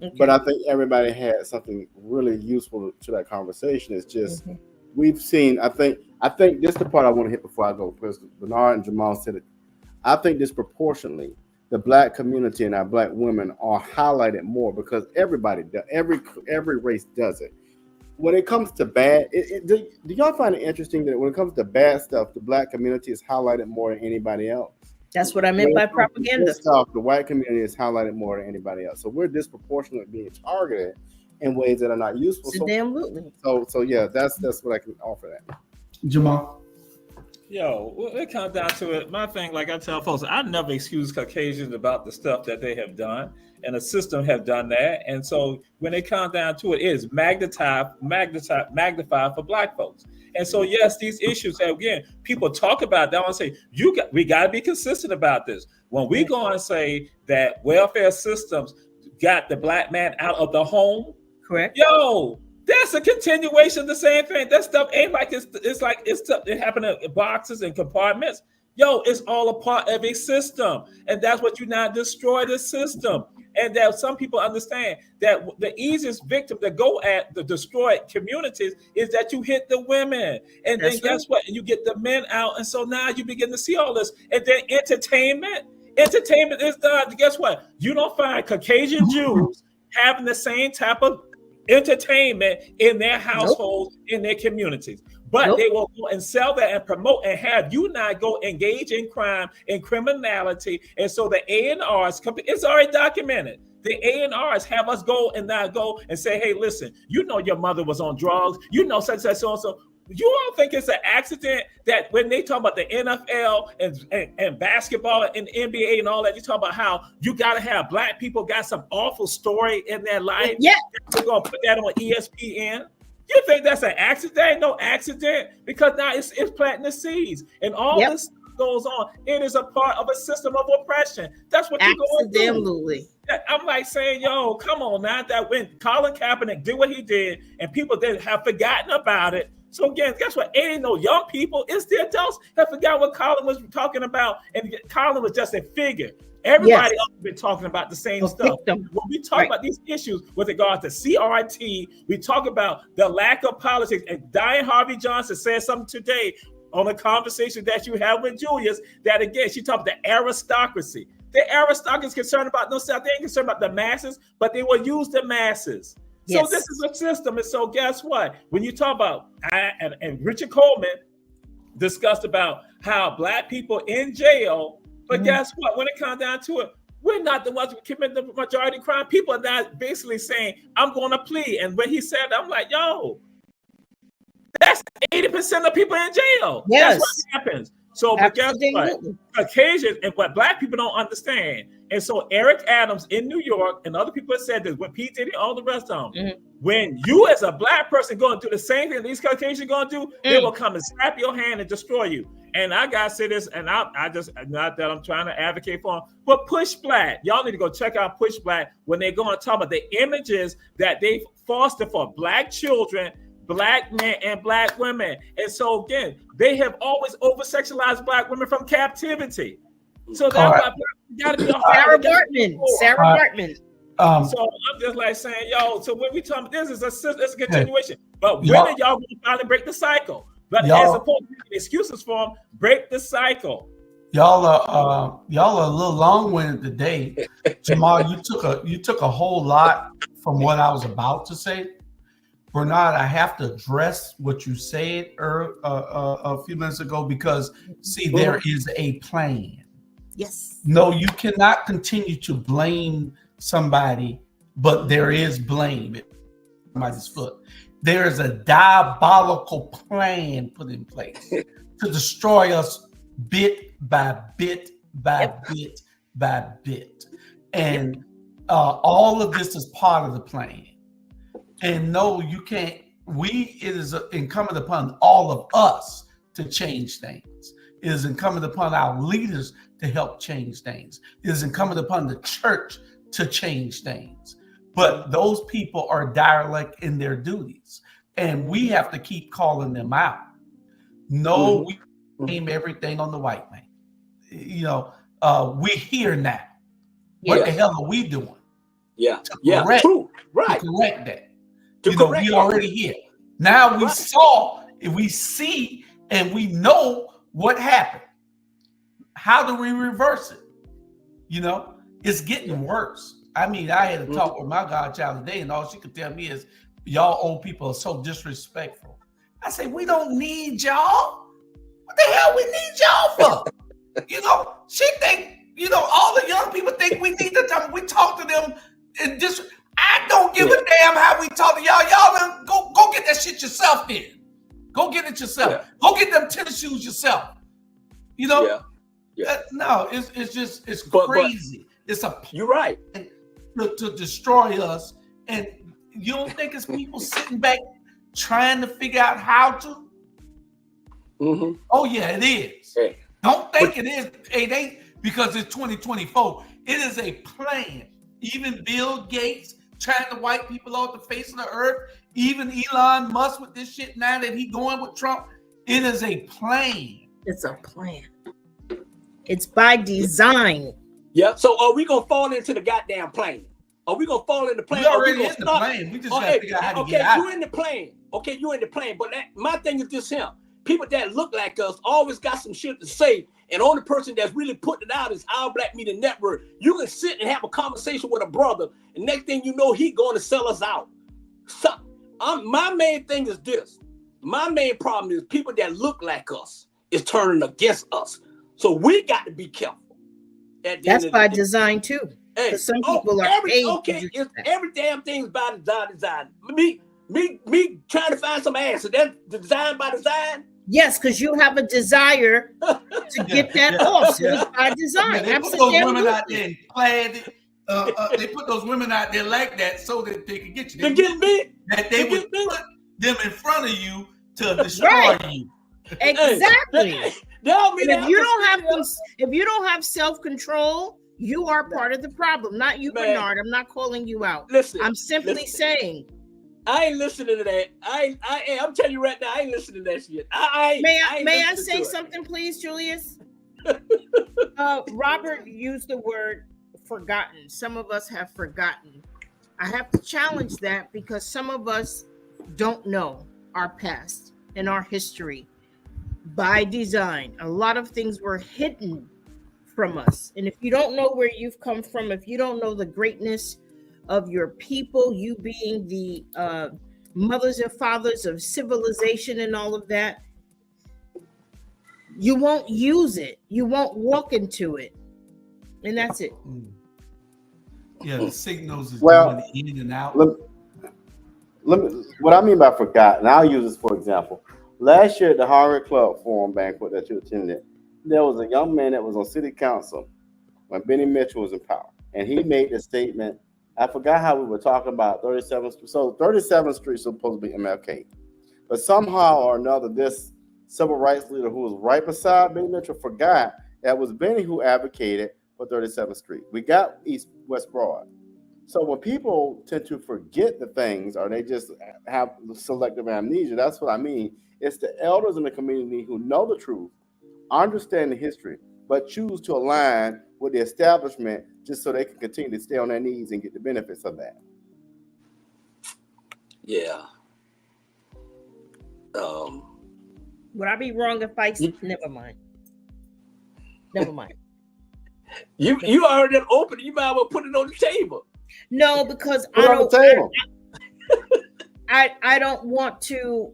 Okay. But I think everybody had something really useful to that conversation. It's just we've seen. I think this is the part I want to hit before I go, because Bernard and Jamal said it. I think disproportionately the Black community and our Black women are highlighted more because everybody does. Every race does it. When it comes to bad, do y'all find it interesting that when it comes to bad stuff, the Black community is highlighted more than anybody else? That's what I meant by propaganda. Stuff, the white community is highlighted more than anybody else. So we're disproportionately being targeted in ways that are not useful. Absolutely. So yeah, that's what I can offer that. Jamal. Yo, when it comes down to it, my thing, like I tell folks, I never excuse Caucasians about the stuff that they have done, and the system have done that. And so when it comes down to it, it is magnified for Black folks. And so yes, these issues, again, people talk about that and say, we got to be consistent about this. When we go and say that welfare systems got the Black man out of the home, correct? Yo, that's a continuation of the same thing. That stuff ain't like it happened in boxes and compartments. Yo, it's all a part of a system. And that's what you now destroy the system. And that some people understand that the easiest victim to go at the destroyed communities is that you hit the women. And then guess what? And you get the men out. And so now you begin to see all this. And then entertainment is done. Guess what? You don't find Caucasian Jews having the same type of entertainment in their households, in their communities. But they will go and sell that and promote and have you not go engage in crime and criminality. And so the A&Rs, it's already documented. The A&Rs have us go and not go and say, hey, listen, your mother was on drugs, such, so and so. You all think it's an accident that when they talk about the NFL and basketball and the NBA and all that, you talk about how you got to have Black people got some awful story in their life. Yeah. We're going to put that on ESPN. You think that's an accident? There ain't no accident, because now it's planting the seeds. And all this stuff goes on. It is a part of a system of oppression. That's what you're going to do. Absolutely. I'm like saying, yo, come on now. That when Colin Kaepernick did what he did and people that have forgotten about it. So again, guess what? It ain't no young people. It's the adults that forgot what Colin was talking about. And Colin was just a figure. Everybody else has been talking about the same stuff. When we talk about these issues with regard to CRT, we talk about the lack of politics. And Diane Harvey Johnson said something today on a conversation that you have with Julius, that again, she talked about the aristocracy. The aristocracy is concerned about no stuff. They ain't concerned about the masses, but they will use the masses. So this is a system. And so guess what? When you talk about, and Richard Coleman discussed about how Black people in jail, but guess what? When it comes down to it, we're not the ones who commit the majority crime. People are not basically saying, I'm going to plea. And when he said, I'm like, yo, that's 80% of people in jail. Yes. That's what happens. So but guess what? Caucasians and what Black people don't understand. And so Eric Adams in New York and other people have said this, with P. Diddy, all the rest of them. When you as a Black person going to do the same thing these Caucasians going to do, they will come and slap your hand and destroy you. And I got to say this, and I just, not that I'm trying to advocate for them, but Push Black. Y'all need to go check out Push Black when they go and talk about the images that they foster for Black children, Black men, and Black women. And so again, they have always over-sexualized Black women from captivity. So that's why you gotta be a Sarah Bartman. Sarah Bartman. So I'm just like saying, yo. So when we talk about this, it's a continuation. But when are y'all gonna finally break the cycle? But as opposed to making excuses for them, break the cycle. Y'all are a little long-winded today. Jamal, you took a whole lot from what I was about to say. Bernard, I have to address what you said a few minutes ago because, see, there is a plan. Yes. No, you cannot continue to blame somebody, but there is blame at somebody's foot. There is a diabolical plan put in place to destroy us bit by bit by bit by bit. And all of this is part of the plan. And no, you can't. It is incumbent upon all of us to change things. It is incumbent upon our leaders to help change things. It is incumbent upon the church to change things. But those people are derelict in their duties. And we have to keep calling them out. No, we blame everything on the white man. You know, we're here now. What the hell are we doing? True. Right. To correct that. We already here. Now we see, and we know what happened. How do we reverse it? You know, it's getting worse. I mean, I had a talk with my godchild today, and all she could tell me is, y'all old people are so disrespectful. I say, we don't need y'all. What the hell we need y'all for? You know, she think, you know, all the young people think we need to talk. We talk to them and just. I don't give a damn how we talk to y'all. Y'all go get that shit yourself then. Go get it yourself. Go get them tennis shoes yourself. You know? No, it's crazy. You're right. To destroy us. And you don't think it's people sitting back trying to figure out how to? Oh yeah, it is. Don't think it is. It ain't because it's 2024. It is a plan. Even Bill Gates trying to wipe people off the face of the earth. Even Elon Musk with this shit now that he going with Trump. It is a plan. It's a plan. It's by design. Yeah. So are we gonna fall into the goddamn plane? Are we gonna fall in the plane? We already in the plane. We just gotta figure out how to get out. You in the plane. Okay, you in the plane. But my thing is this here. People that look like us always got some shit to say. And the only person that's really putting it out is Our Black Media Network. You can sit and have a conversation with a brother, and next thing you know, he going to sell us out. So, my main thing is this. My main problem is people that look like us is turning against us. So we got to be careful. That's by design too. Hey, some people are every damn thing's by design. Me trying to find some ass. So that's design by design. Yes, because you have a desire to get that off. So it's by design. They put those women out there and plaid. They put those women out there like that so that they could get you. They get me. That they would put them in front of you to destroy you. Exactly. If you don't have self-control, you are part of the problem. Not you, Bernard. I'm not calling you out. Listen, I'm simply saying. I ain't listening to that. I'm telling you right now, I ain't listening to that shit. May I say something, please, Julius? Robert used the word forgotten. Some of us have forgotten. I have to challenge that because some of us don't know our past and our history by design. A lot of things were hidden from us. And if you don't know where you've come from, if you don't know the greatness of your people, you being the mothers and fathers of civilization and all of that, you won't use it. You won't walk into it. And that's it. Yeah, the signals is going in and out. What I mean by forgotten, I'll use this for example. Last year at the Harvard Club Forum banquet that you attended, there was a young man that was on city council when Benny Mitchell was in power. And he made the statement, I forgot how we were talking about 37th Street. So 37th Street is supposed to be MLK. But somehow or another, this civil rights leader who was right beside Benny Mitchell forgot that it was Benny who advocated for 37th Street. We got East West Broad. So when people tend to forget the things or they just have selective amnesia, that's what I mean. It's the elders in the community who know the truth, understand the history, but choose to align with the establishment just so they can continue to stay on their knees and get the benefits of that. Yeah. Would I be wrong if I never mind? Never mind. You already open. You might as well put it on the table. No, because Put it on the table. I don't want to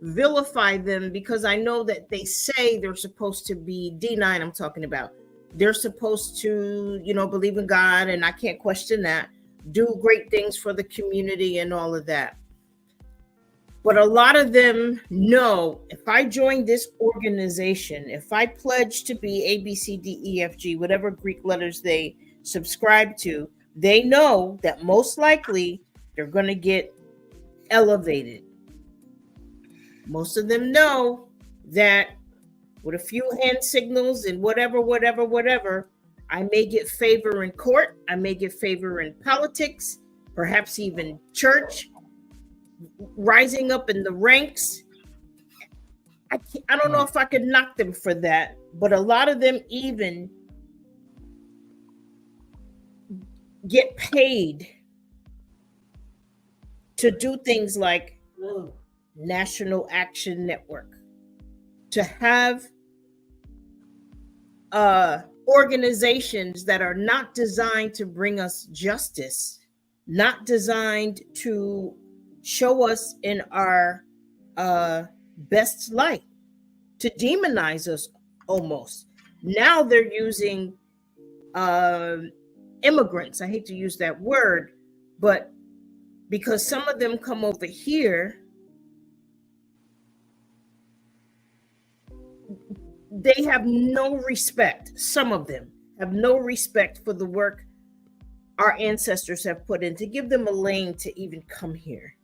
vilify them, because I know that they say they're supposed to be D9. I'm talking about. They're supposed to, believe in God, and I can't question that. Do great things for the community and all of that. But a lot of them know, if I join this organization, if I pledge to be A, B, C, D, E, F, G, whatever Greek letters they subscribe to, they know that most likely they're going to get elevated. Most of them know that with a few hand signals and whatever, I may get favor in court. I may get favor in politics, perhaps even church, rising up in the ranks. I don't know if I could knock them for that, but a lot of them even get paid to do things like National Action Network, to have organizations that are not designed to bring us justice, not designed to show us in our best light, to demonize us almost. Now they're using immigrants. I hate to use that word, but because some of them come over here, they have no respect. Some of them have no respect for the work our ancestors have put in to give them a lane to even come here.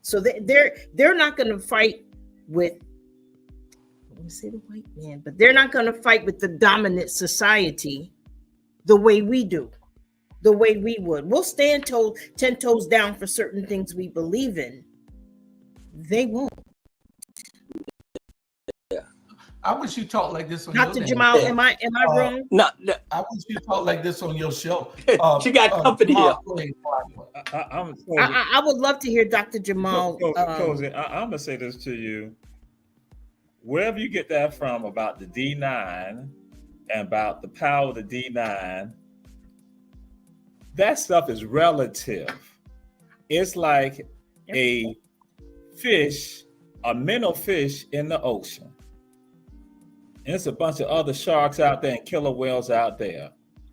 So they're not going to fight with, I want to say the white man, but they're not going to fight with the dominant society the way we do, the way we would. We'll stand 10 toes down for certain things we believe in. They won't. I wish you talked like this on Dr. your Jamal, show. am I wrong? No. I wish you talked like this on your show. She got company here. I would love to hear Dr. Jamal. Cozy, I'm gonna say this to you. Wherever you get that from about the D9 and about the power of the D9, that stuff is relative. It's like a fish, a minnow fish in the ocean. And it's a bunch of other sharks out there and killer whales out there.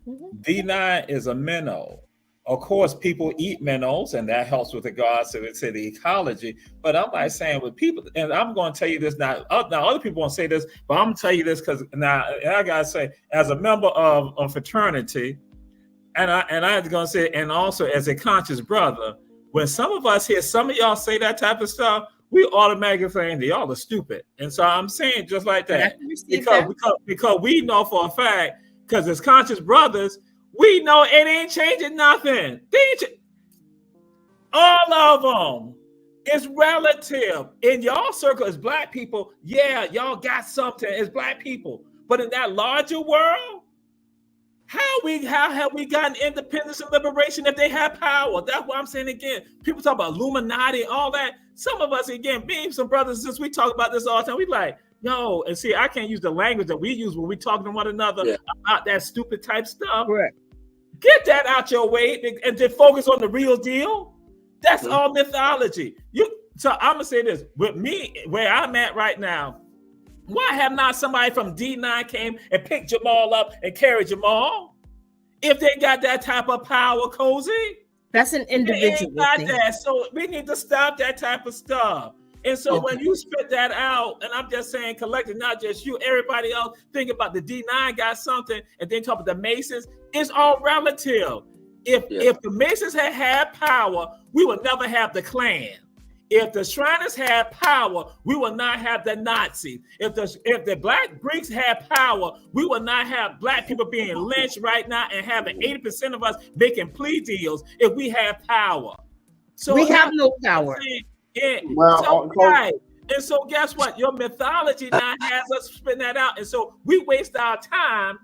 Mm-hmm. D9 is a minnow. Of course, people eat minnows, and that helps with regards to the ecology. But I'm like saying with people, and I'm going to tell you this now. Now, other people won't say this, but I'm going to tell you this because now I got to say, as a member of a fraternity, and I'm going to say, and also as a conscious brother, when some of us hear some of y'all say that type of stuff, we automatically think y'all are stupid. And so I'm saying just like that. Because we know for a fact, because as conscious brothers, we know it ain't changing nothing. All of them. It's relative. In y'all circle as black people, yeah, y'all got something as black people. But in that larger world, how have we gotten independence and liberation if they have power? That's what I'm saying again. People talk about Illuminati and all that. Some of us, again, being some brothers, since we talk about this all the time, we like, yo, and see, I can't use the language that we use when we talk to one another about that stupid type stuff. Right. Get that out your way and then focus on the real deal. That's all mythology. So I'm gonna say this with me, where I'm at right now. Why have not somebody from D9 came and picked Jamal up and carried Jamal? If they got that type of power, Cozy. That's an individual thing. So we need to stop that type of stuff. And so when you spit that out, and I'm just saying collective, not just you, everybody else, think about the D9 got something, and then talk about the Masons, it's all relative. If the Masons had power, we would never have the Klan. If the Shriners had power, we would not have the Nazis. If the Black Greeks had power, we would not have black people being lynched right now and having 80% of us making plea deals if we had power. So we have no power. And so guess what? Your mythology now has us spin that out. And so we waste our time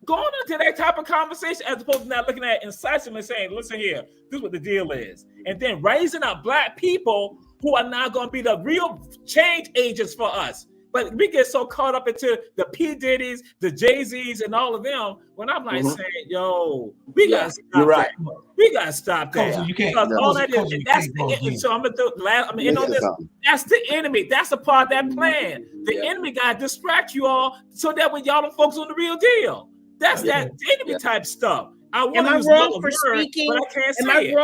going into that type of conversation as opposed to not looking at it incisively and saying, listen here, this is what the deal is. And then raising up Black people who are now going to be the real change agents for us. But we get so caught up into the P. Diddy's, the Jay-Z's, and all of them, when I'm like saying, yo, we got to stop that. We got to stop that. You can't. Because all that is, that's the, so I'm going to end on this. That's the enemy. That's the part of that plan. The enemy got to distract you all so that when y'all don't focus on the real deal. That's that enemy type stuff. Am I wrong for speaking? But I can't say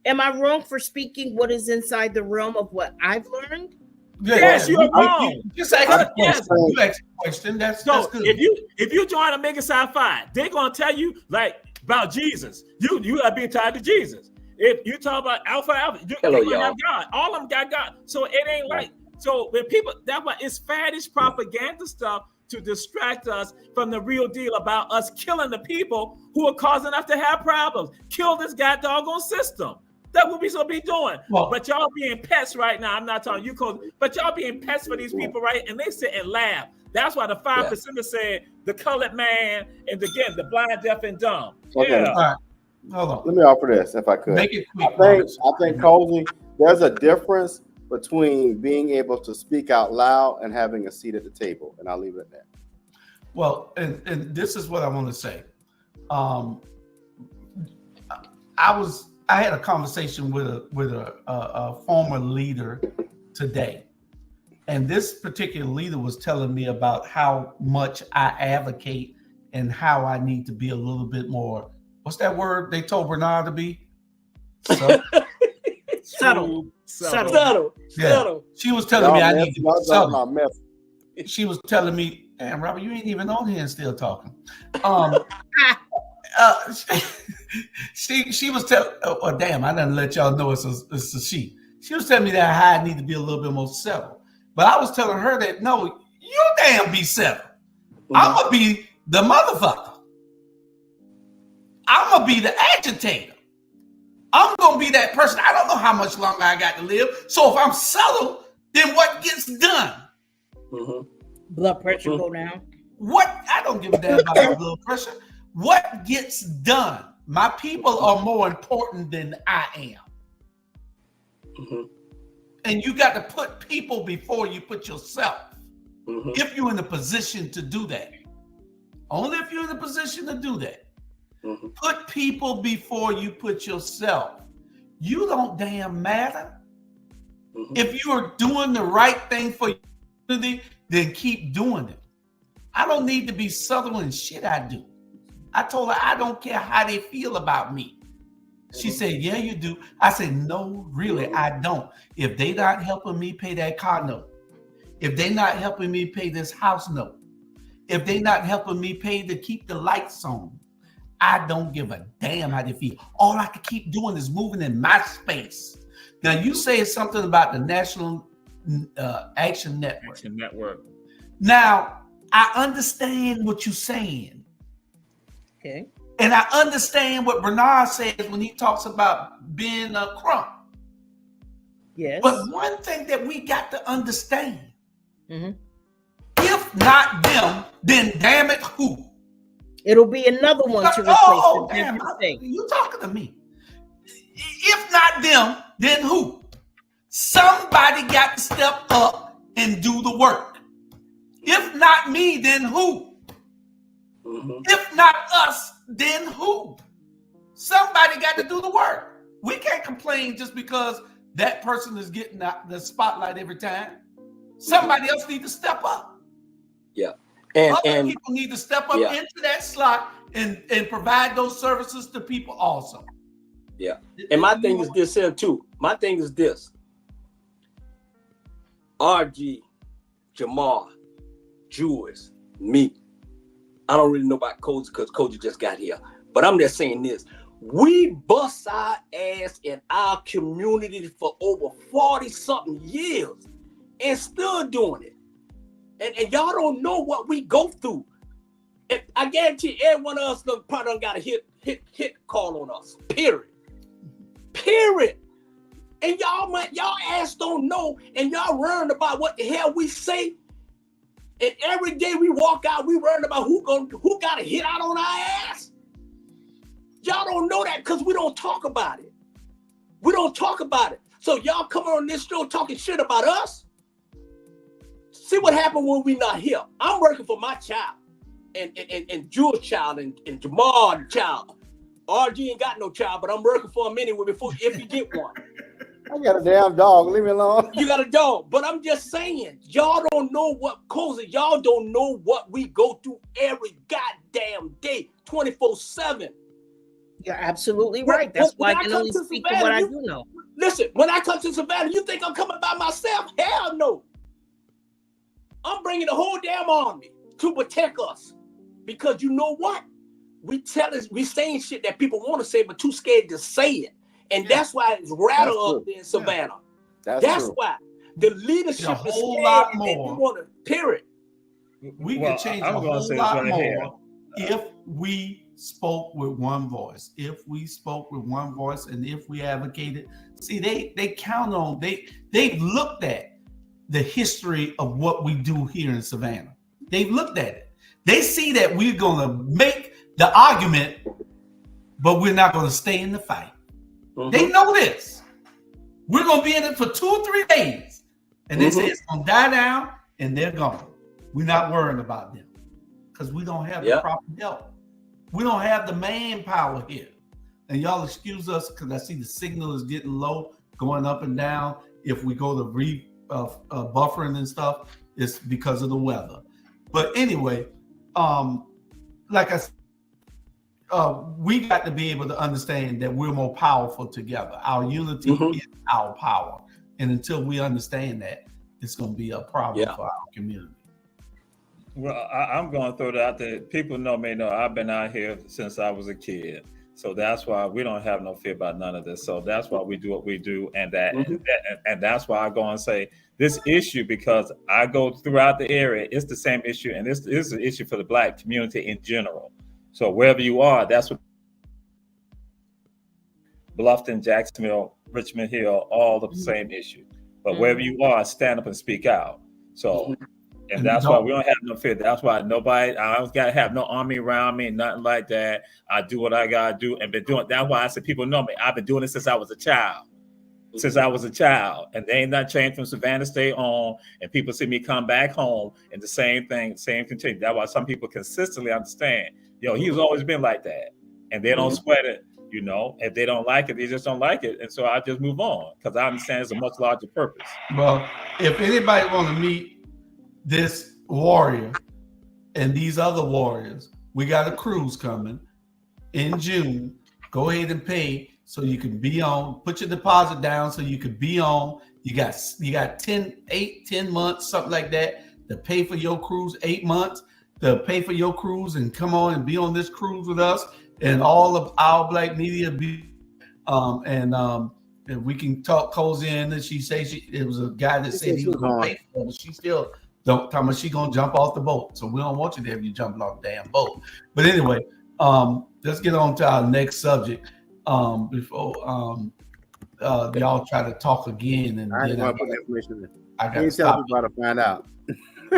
am I wrong for speaking what is inside the realm of what I've learned? Yes, you're wrong. Just ask a question. You ask a question. That's good. If you join a Mega Sci-Fi, they're gonna tell you like about Jesus. You are being tied to Jesus. If you talk about Alpha, Hello, you have God. All of them got God. So it ain't like so when people that's why it's faddish propaganda stuff to distract us from the real deal about us killing the people who are causing us to have problems. Kill this doggone system. That's what we should be doing. Well, but y'all being pets right now. I'm not talking you, but y'all being pets for these people, right? And they sit and laugh. That's why the 5% said the colored man and again the blind, deaf, and dumb. Okay. All right. Hold on. Let me offer this, if I could. Make it quick. I think, Cozy, there's a difference between being able to speak out loud and having a seat at the table, and I'll leave it at that. Well, and this is what I want to say. I had a conversation with a former leader today, and this particular leader was telling me about how much I advocate and how I need to be a little bit more. What's that word they told Bernard to be? Subtle. Yeah. She was telling me I need to be subtle. She was telling me, damn, Robert, you ain't even on here and still talking. She was telling, oh damn, I didn't let y'all know it's a she. She was telling me that I need to be a little bit more subtle. But I was telling her that, no, you damn be subtle. I'm going to be the motherfucker. I'm going to be the agitator. I'm going to be that person. I don't know how much longer I got to live. So if I'm subtle, then what gets done? Blood pressure go down. What? I don't give a damn about my blood pressure. What gets done? My people are more important than I am. And you got to put people before you put yourself. If you're in a position to do that. Only if you're in a position to do that. Put people before you put yourself. You don't damn matter. If you are doing the right thing for your community, then keep doing it. I don't need to be subtle in shit I do. I told her I don't care how they feel about me. She said, yeah, you do. I said, no, really, I don't. If they not helping me pay that car note, if they not helping me pay this house note, if they not helping me pay to keep the lights on, I don't give a damn how they feel. All I can keep doing is moving in my space. Now, you say something about the National Action Network. Now, I understand what you're saying. Okay. And I understand what Bernard says when he talks about being a crump. Yes. But one thing that we got to understand, if not them, then damn it, who? It'll be another one to replace them. Damn, you talking to me. If not them, then who? Somebody got to step up and do the work. If not me, then who? If not us, then who? Somebody got to do the work. We can't complain just because that person is getting the spotlight every time. Somebody else needs to step up. Yeah. Other people need to step up into that slot and provide those services to people also. Yeah. And my thing is this here too. My thing is this. RG, Jamal, Jules, me. I don't really know about Cozy because Cozy just got here. But I'm just saying this. We bust our ass in our community for over 40-something years and still doing it. And y'all don't know what we go through. And I guarantee every one of us probably done got a hit call on us. Period. And y'all ass don't know, and y'all worrying about what the hell we say. And every day we walk out, we worrying about who got a hit out on our ass. Y'all don't know that because we don't talk about it. We don't talk about it. So y'all come on this show talking shit about us. See what happened when we not here. I'm working for my child, and Jewel's child, and Jamal's child. RG ain't got no child, but I'm working for him anyway if he get one. I got a damn dog. Leave me alone. You got a dog, but I'm just saying, y'all don't know what causes. Y'all don't know what we go through every goddamn day, 24/7. You're absolutely right. That's why I can only speak to what I do know. Listen, when I come to Savannah, you think I'm coming by myself? Hell no. I'm bringing the whole damn army to protect us, because you know what? We saying shit that people want to say, but too scared to say it. And that's why it's rattle up there in Savannah. That's why the leadership is a whole lot more. Period. We could change a whole lot more if we spoke with one voice. If we spoke with one voice, and if we advocated. See, they count on, they've looked at the history of what we do here in Savannah. They've looked at it. They see that we're gonna make the argument, but we're not gonna stay in the fight. They know this. We're going to be in it for 2 or 3 days. And they say it's going to die down, and they're gone. We're not worrying about them because we don't have the proper help. We don't have the manpower here. And y'all excuse us because I see the signal is getting low, going up and down. If we go to buffering and stuff, it's because of the weather. But anyway, like I said, we got to be able to understand that we're more powerful together. Our unity is our power. And until we understand that, it's going to be a problem for our community. Well, I'm going to throw that out there. People know me, know I've been out here since I was a kid. So that's why we don't have no fear about none of this. So that's why we do what we do. And and that's why I go and say this issue, because I go throughout the area, it's the same issue. And this is an issue for the Black community in general. So wherever you are, that's what Bluffton, Jacksonville, Richmond Hill, all the same issue. But wherever you are, stand up and speak out. So, and that's why we don't have no fear. That's why I don't got to have no army around me, nothing like that. I do what I got to do and been doing. That's why I said people know me. I've been doing it since I was a child. And they ain't not changed from Savannah State on. And people see me come back home and the same thing, same continue. That's why some people consistently understand. He's always been like that, and they don't sweat it. If they don't like it, they just don't like it, and so I just move on because I understand it's a much larger purpose. Well, if anybody want to meet this warrior and these other warriors, we got a cruise coming in June. Go ahead and pay so you can be on. Put your deposit down so you can be on. You got 10 months, something like that, to pay for your cruise. 8 months. To pay for your cruise and come on and be on this cruise with us, and all of our Black media be and we can talk cozy in. And she says it was a guy that said he was gonna pay for it, but she still don't tell me she gonna jump off the boat. So we don't want you there if you jumping off the damn boat. But anyway, let's get on to our next subject before y'all try to talk again. And I got to stop. Tell people to find out.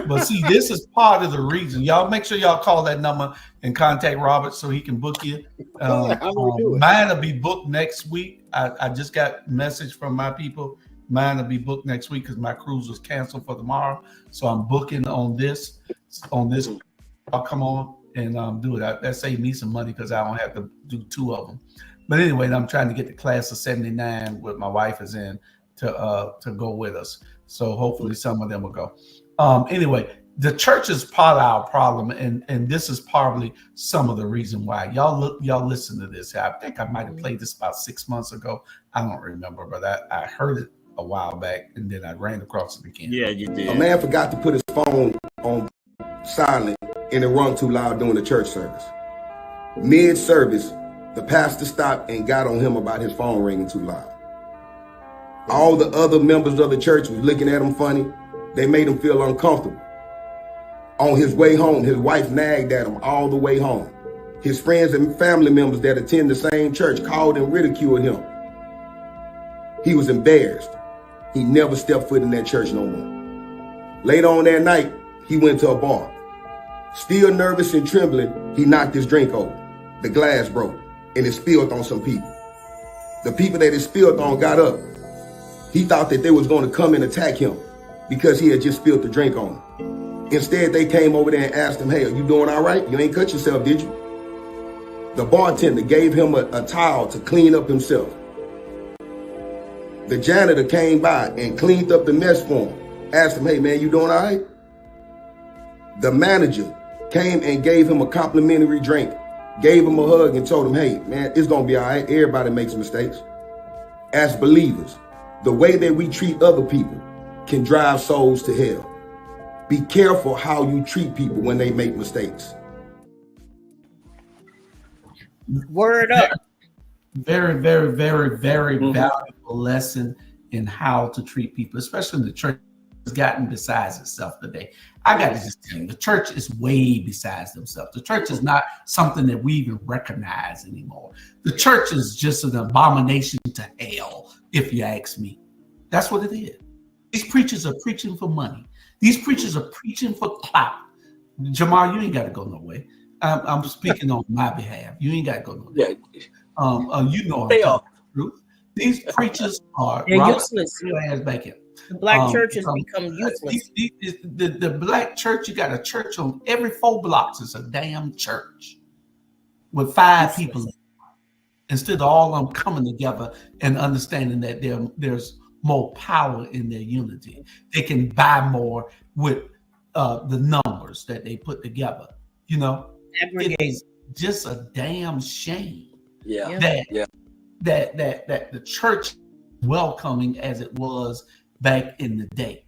But see, this is part of the reason. Y'all make sure y'all call that number and contact Robert so he can book you. Mine will be booked next week. I just got a message from my people. Mine will be booked next week because my cruise was canceled for tomorrow. So I'm booking on this. I'll come on and do it. That saved me some money because I don't have to do 2 of them. But anyway, I'm trying to get the class of 79 what my wife is in to go with us. So hopefully some of them will go. Anyway, the church is part of our problem, and this is probably some of the reason why. Y'all listen to this. I think I might have played this about 6 months ago. I don't remember, but I heard it a while back, and then I ran across it again. Yeah, you did. A man forgot to put his phone on silent, and it rung too loud during the church service. Mid-service, the pastor stopped and got on him about his phone ringing too loud. All the other members of the church was looking at him funny. They made him feel uncomfortable. On his way home, his wife nagged at him all the way home. His friends and family members that attend the same church called and ridiculed him. He was embarrassed. He never stepped foot in that church no more. Later on that night, he went to a bar. Still nervous and trembling, he knocked his drink over. The glass broke, and it spilled on some people. The people that it spilled on got up. He thought that they was going to come and attack him because he had just spilled the drink on them. Instead, they came over there and asked him, hey, are you doing all right? You ain't cut yourself, did you? The bartender gave him a towel to clean up himself. The janitor came by and cleaned up the mess for him. Asked him, hey, man, you doing all right? The manager came and gave him a complimentary drink, gave him a hug and told him, hey, man, it's going to be all right. Everybody makes mistakes. As believers, the way that we treat other people can drive souls to hell. Be careful how you treat people when they make mistakes. Word up. Very, very, very, very valuable lesson in how to treat people, especially in the church. Has gotten besides itself today. I got to just tell you, the church is way besides themselves. The church is not something that we even recognize anymore. The church is just an abomination to hell, if you ask me. That's what it is. These preachers are preaching for money. These preachers are preaching for clout. Jamal, you ain't got to go nowhere. I'm speaking on my behalf. You ain't got to go nowhere. You know they are. These preachers are useless. Ass back in. The black church has become useless. The black church, you got a church on every 4 blocks. It's a damn church with 5 people instead of all of them coming together and understanding that there's more power in their unity. They can buy more with the numbers that they put together. You know, it is just a damn shame that the church welcoming as it was back in the day.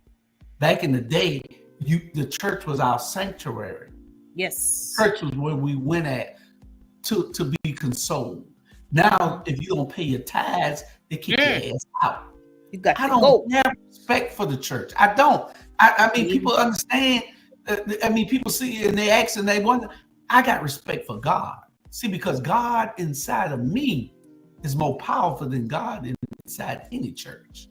Back in the day, the church was our sanctuary. Yes. Church was where we went at to be consoled. Now, if you don't pay your tithes, they kick your ass out. You got I don't have respect for the church. I don't. I mean, people understand. I mean, people see it and they ask and they wonder. I got respect for God. See, because God inside of me is more powerful than God inside any church.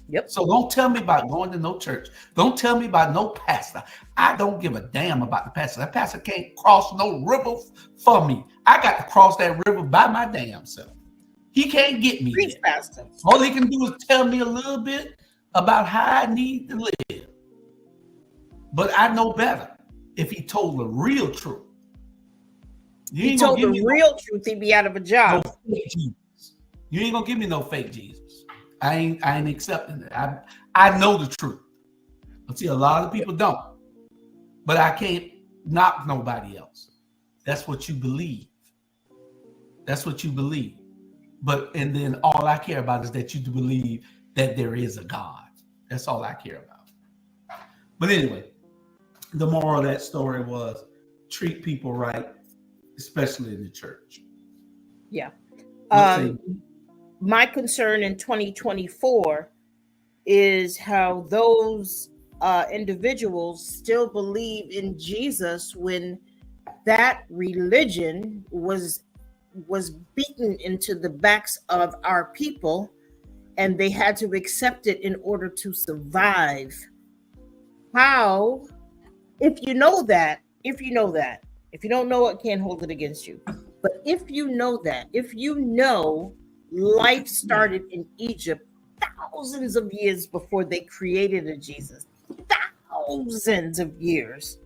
Yep. So don't tell me about going to no church. Don't tell me about no pastor. I don't give a damn about the pastor. That pastor can't cross no river for me. I got to cross that river by my damn self. He can't get me there. Pastor. All he can do is tell me a little bit about how I need to live. But I know better if he told the real truth. He told the real truth, he'd be out of a job. No fake Jesus. You ain't gonna give me no fake Jesus. I ain't accepting it. I know the truth. But see, a lot of people don't. But I can't knock nobody else. That's what you believe. That's what you believe. And then all I care about is that you believe that there is a God. That's all I care about. But anyway, the moral of that story was treat people right, especially in the church. Yeah. My concern in 2024 is how those individuals still believe in Jesus when that religion was beaten into the backs of our people, and they had to accept it in order to survive. How, if you don't know it, can't hold it against you. But if you know life started in Egypt thousands of years before they created a Jesus, thousands of years,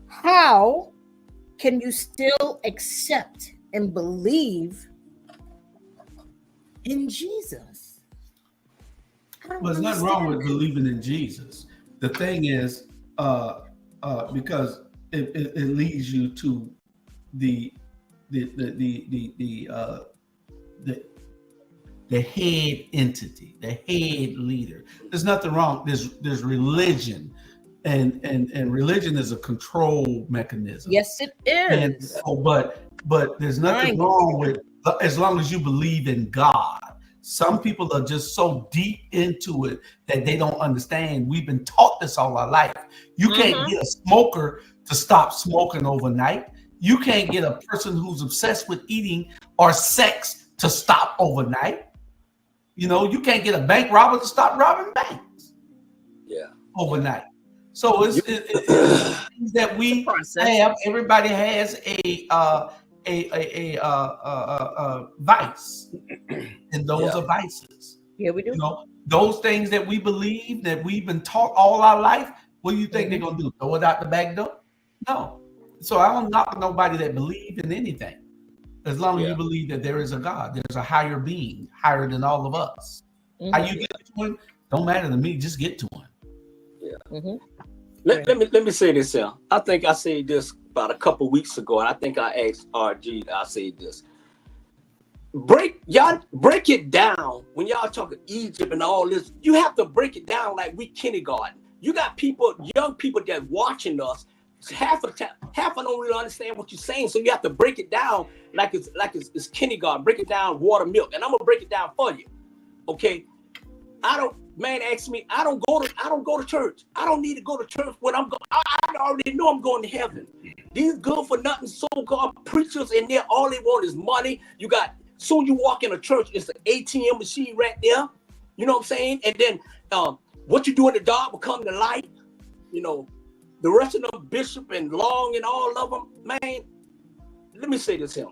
how can you still accept and believe in Jesus? Well, there's nothing wrong with believing in Jesus. The thing is, because it leads you to the head entity, the head leader. There's nothing wrong. There's religion, and religion is a control mechanism. Yes, it is. And so, but there's nothing wrong with, as long as you believe in God. Some people are just so deep into it that they don't understand. We've been taught this all our life. You can't get a smoker to stop smoking overnight. You can't get a person who's obsessed with eating or sex to stop overnight. You know, you can't get a bank robber to stop robbing banks. Yeah. Overnight. So it's things that we have. Everybody has a vice, and those are vices. Yeah, we do. You know, those things that we believe, that we've been taught all our life. What do you think they're gonna do? Throw it out the back door? No. So I don't knock nobody that believe in anything, as long as you believe that there is a God, there's a higher being, higher than all of us. How you get to him don't matter to me. Just get to him. Yeah. Let me say this here. I think I said this about a couple weeks ago, and I think I asked RG. I said this. Break it down. When y'all talking Egypt and all this, you have to break it down like we kindergarten. You got people, young people that watching us. Half of them don't really understand what you're saying, so you have to break it down like it's kindergarten. Break it down, water, milk, and I'm gonna break it down for you. Okay, man asked me, I don't go to church. I don't need to go to church when I'm going. I already know I'm going to heaven. These good for nothing so-called preachers in there, all they want is money. You got, soon you walk in a church, it's an ATM machine right there. You know what I'm saying? And then what you do in the dark will come to light. You know, the rest of them, Bishop and Long and all of them, man, let me say this here.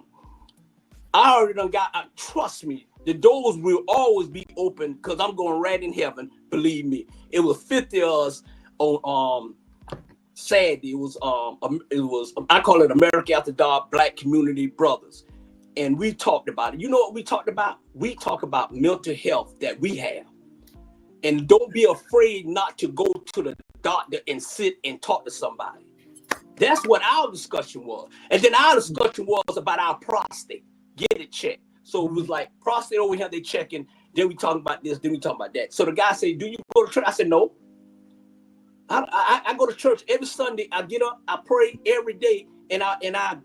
I already done got, trust me, the doors will always be open because I'm going right in heaven. Believe me. It was 50 of us on Saturday. It was I call it America After Dark Black Community Brothers. And we talked about it. You know what we talked about? We talk about mental health that we have. And don't be afraid not to go to the doctor and sit and talk to somebody. That's what our discussion was. And then our discussion was about our prostate. Get it checked. So it was like prostate over here, they checking. Then we talking about this, then we talking about that. So the guy said, do you go to church? I said, no. I go to church every Sunday. I get up, I pray every day, and I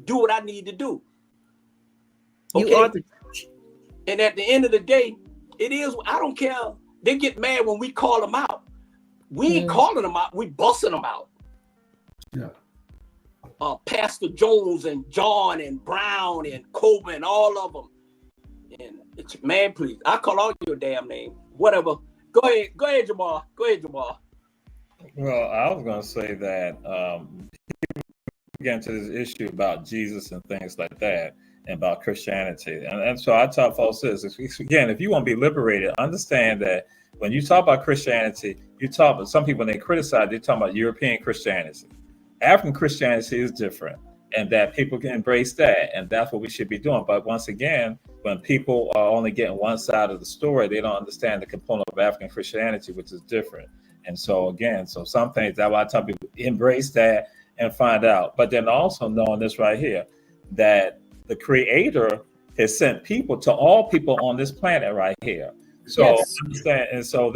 do what I need to do. Okay? You are the church. And at the end of the day, it is, I don't care. They get mad when we call them out. We ain't calling them out, we busting them out. Yeah. Pastor Jones and John and Brown and Coleman, all of them. And it's, man, please, I call all your damn name. Whatever. Go ahead, Jamal. Well, I was going to say that get into this issue about Jesus and things like that, and about Christianity. And so I tell folks this, again, if you want to be liberated, understand that when you talk about Christianity, you talk about, some people, when they criticize, they talk about European Christianity. African Christianity is different, and that people can embrace that, and that's what we should be doing. But once again, when people are only getting one side of the story, they don't understand the component of African Christianity, which is different. And so again, so some things, that's why I tell people, embrace that and find out. But then also knowing this right here, that the Creator has sent people to all people on this planet right here. So understand, and so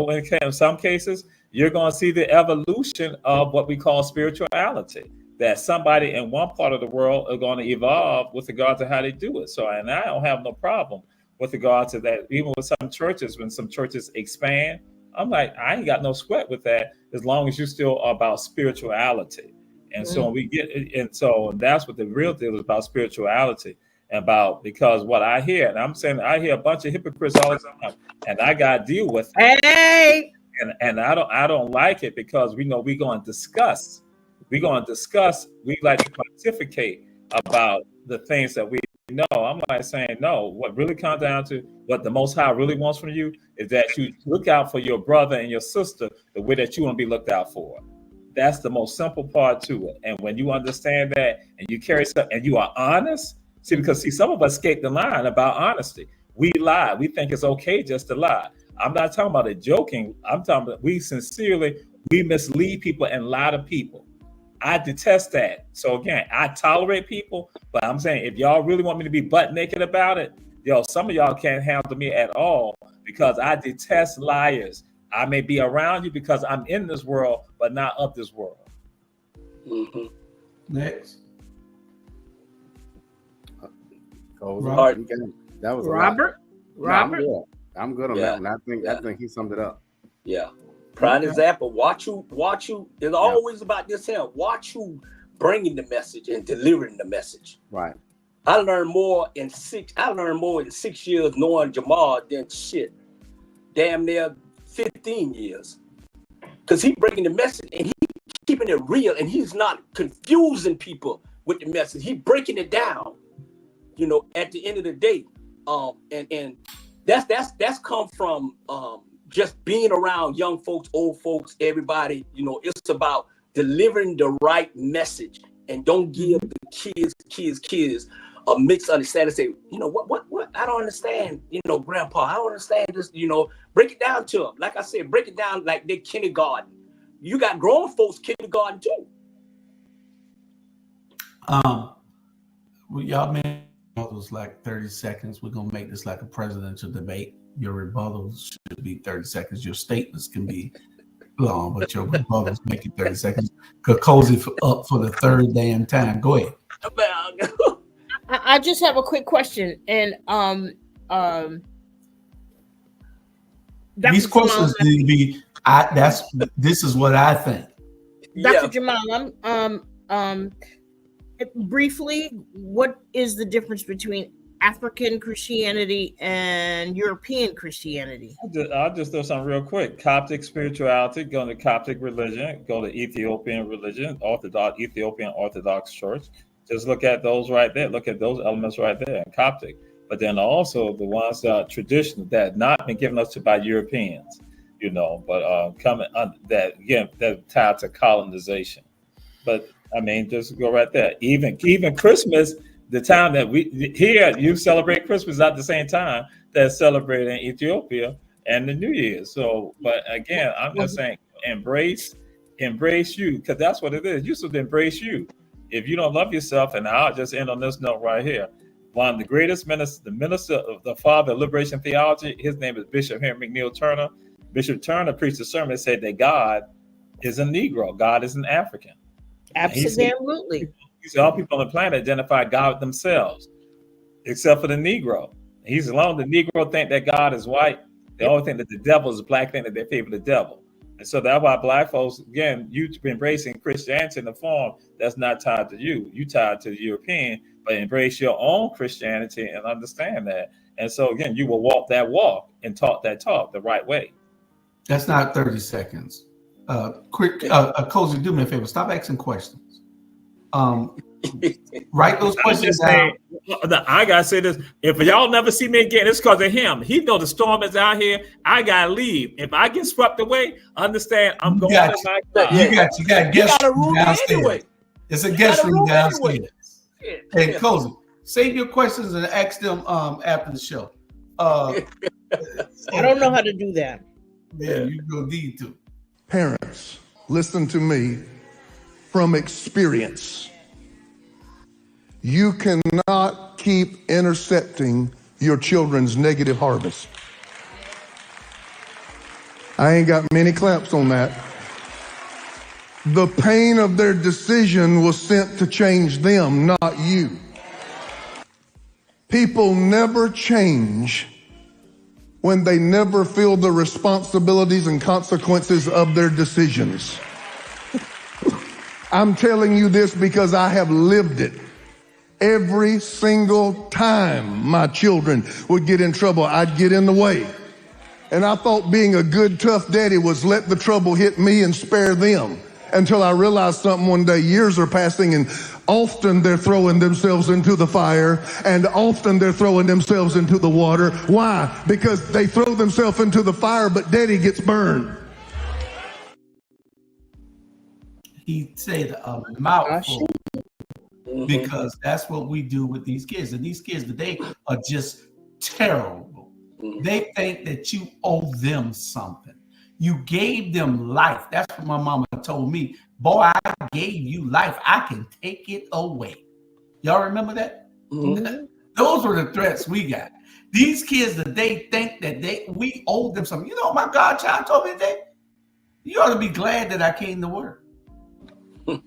in some cases, you're going to see the evolution of what we call spirituality, that somebody in one part of the world are going to evolve with regard to how they do it. So, and I don't have no problem with regard to that. Even with some churches, when some churches expand, I'm like, I ain't got no sweat with that, as long as you're still about spirituality. And so we get, and so that's what the real deal is about, spirituality. About, because what I hear, and I'm saying I hear a bunch of hypocrites all the time, and I got to deal with it. Hey. And I don't like it, because we know we're going to discuss. We like to pontificate about the things that we know. I'm like saying, no, what really comes down to what the Most High really wants from you is that you look out for your brother and your sister the way that you want to be looked out for. That's the most simple part to it. And when you understand that, and you carry something, and you are honest, because some of us escape the line about honesty. We lie. We think it's okay just to lie. I'm not talking about it joking. I'm talking about we mislead people and lie to people. I detest that. So again, I tolerate people, but I'm saying, if y'all really want me to be butt naked about it, some of y'all can't handle me at all, because I detest liars. I may be around you because I'm in this world, but not of this world. Mm-hmm. Next. Robert. That was Robert. Robert. No, I'm good on that one. I think he summed it up. Yeah. Prime example. Watch you. It's always about this here. Watch you bringing the message and delivering the message. Right. I learned more in 6 years knowing Jamal than shit. Damn near 15 years. Because he breaking the message and he keeping it real, and he's not confusing people with the message. He breaking it down, you know, at the end of the day. And that's come from just being around young folks, old folks, everybody. You know, it's about delivering the right message, and don't give the kids a mixed understanding. Say, you know, what I don't understand, you know, Grandpa, I don't understand this, you know, break it down to them. Like I said, break it down like they're kindergarten. You got grown folks kindergarten too. Well, y'all made rebuttals like 30 seconds. We're gonna make this like a presidential debate. Your rebuttals should be 30 seconds. Your statements can be long, but your rebuttals make it 30 seconds. Cause Cozy up for the third damn time. Go ahead. I just have a quick question, and these questions need to be. This is what I think. Dr. Jamal, briefly, what is the difference between African Christianity and European Christianity? I'll just do something real quick. Coptic spirituality, go to Coptic religion, go to Ethiopian religion, Ethiopian Orthodox Church. Just look at those right there. Look at those elements right there in Coptic. But then also the ones that are traditional that have not been given us to by Europeans, you know, but coming that again that tied to colonization. But I mean, just go right there. Even Christmas, the time that we here you celebrate Christmas at the same time that's celebrated in Ethiopia and the New Year. So, but again, I'm just saying, embrace you, because that's what it is. You should embrace you. If you don't love yourself, and I'll just end on this note right here. One of the greatest ministers, the minister of the father of liberation theology, his name is Bishop Henry McNeil Turner. Bishop Turner preached a sermon that said that God is a Negro. God is an African. Absolutely. He said all people on the planet identify God with themselves, except for the Negro. He's alone. The Negro think that God is white. They always think that the devil is black, think that they favor the devil. And so that's why black folks, again, you embracing Christianity in the form that's not tied to you. You tied to the European, but embrace your own Christianity and understand that. And so again, you will walk that walk and talk that talk the right way. That's not 30 seconds. Quick, Cozy, do me a favor. Stop asking questions. Write those questions down. I gotta say this: if y'all never see me again, it's because of him. He know the storm is out here. I gotta leave. If I get swept away, understand I'm going to my car. You got guest room downstairs. Anyway. It's a guest room downstairs. Anyway. Hey, Cozy, save your questions and ask them after the show. I don't know how to do that. Yeah, you go need to. Parents, listen to me from experience. You cannot keep intercepting your children's negative harvest. I ain't got many claps on that. The pain of their decision was sent to change them, not you. People never change when they never feel the responsibilities and consequences of their decisions. I'm telling you this because I have lived it. Every single time my children would get in trouble, I'd get in the way. And I thought being a good, tough daddy was let the trouble hit me and spare them. Until I realized something one day. Years are passing and often they're throwing themselves into the fire and often they're throwing themselves into the water. Why? Because they throw themselves into the fire, but daddy gets burned. He said a mouthful because that's what we do with these kids. And these kids today are just terrible. They think that you owe them something. You gave them life. That's what my mama told me. Boy, I gave you life. I can take it away. Y'all remember that? Mm-hmm. Those were the threats we got. These kids today think that we owe them something. You know, my godchild told me today, you ought to be glad that I came to work. I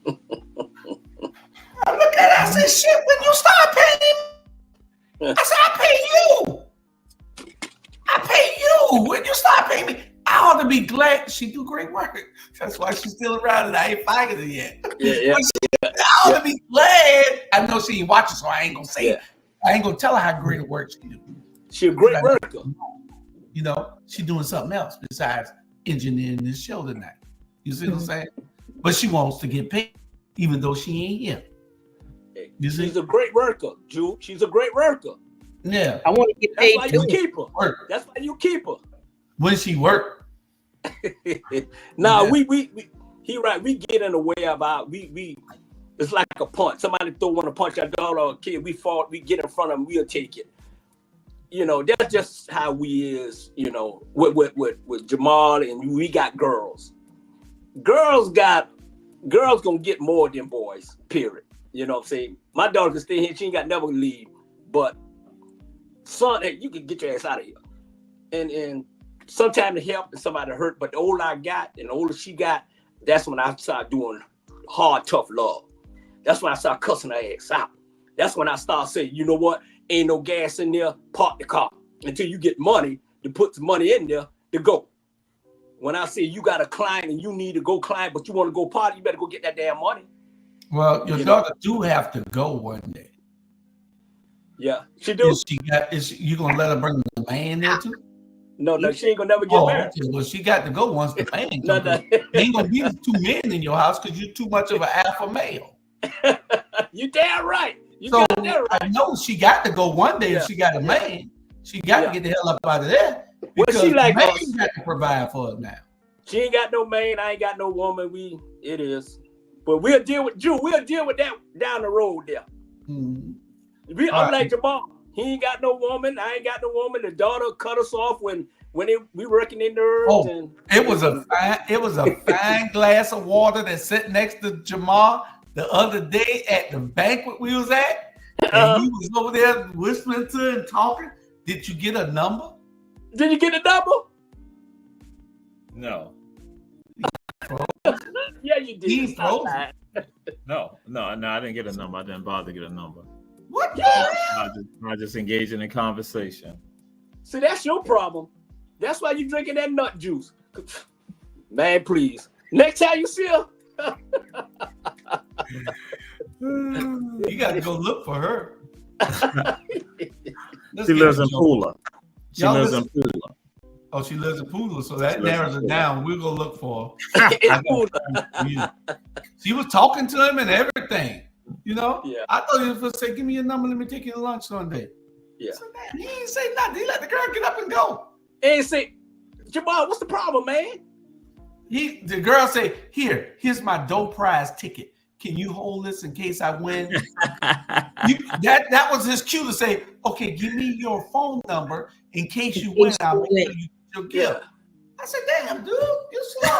look at it, I said, shit, when you start paying me, I said, I pay you. I pay you. When you start paying me, I ought to be glad. She do great work. That's why she's still around and I ain't fired her yet. Yeah. y'all to be glad. I know she ain't watching, so I ain't gonna say. I ain't gonna tell her how great a work she do. She a great worker. You know, she doing something else besides engineering this show tonight. You see what I'm saying? But she wants to get paid, even though she ain't here. She's a great worker, Jew. She's a great worker. Yeah. I want to get paid. That's why you keep her. That's why you keep her. When she work. He right. We get in the way about we. It's like a punch. Somebody want to punch our daughter or a kid. We fall. We get in front of them. We'll take it. You know, that's just how we is. You know, with Jamal, and we got girls. Girls gonna get more than boys. Period. You know what I'm saying? My daughter can stay here. She ain't got never leave. But son, you can get your ass out of here. And sometimes to help and somebody hurt. But the older I got and the older she got, that's when I started doing hard, tough love. That's when I started cussing her ass out. That's when I started saying, you know what? Ain't no gas in there. Park the car until you get money to put the money in there to go. When I say you got a client and you need to go client, but you want to go party, you better go get that damn money. Well, your daughter do have to go one day. Yeah, she do. You gonna let her bring the man there too? No, she ain't gonna never get married. Okay. Well, she got to go once the man comes. There ain't gonna be two men in your house because you're too much of an alpha male. You damn right. Right. I know she got to go one day if she got a man. She got to get the hell up out of there. Because she like man got to provide for her now. She ain't got no man. I ain't got no woman. It is. But we'll deal with Drew. We'll deal with that down the road there. Mm-hmm. Unlike Jamal, he ain't got no woman. I ain't got no woman. The daughter cut us off when we working in nerves. And it was a fine glass of water that sat next to Jamal the other day at the banquet we was at. And he was over there whispering to her and talking. Did you get a number? Did you get a number? No. Yeah, you did. He froze. No, I didn't get a number. I didn't bother to get a number. What? I just engaging in conversation. See, that's your problem. That's why you drinking that nut juice. Man, please. Next time you see her. You got to go look for her. She lives in Pula. She lives in Pula. Oh, she lives in Pula, so that narrows it down. We'll go look for her. She was talking to him and everything. You know? Yeah. I thought he was going to say, give me your number, let me take you to lunch Sunday. Yeah. So, man, he ain't say nothing. He let the girl get up and go. And say, Jamal, what's the problem, man? The girl say, here's my dough prize ticket. Can you hold this in case I win? That was his cue to say, okay, give me your phone number in case you win. I'll make sure you get your gift. I said, damn, dude, you're slow.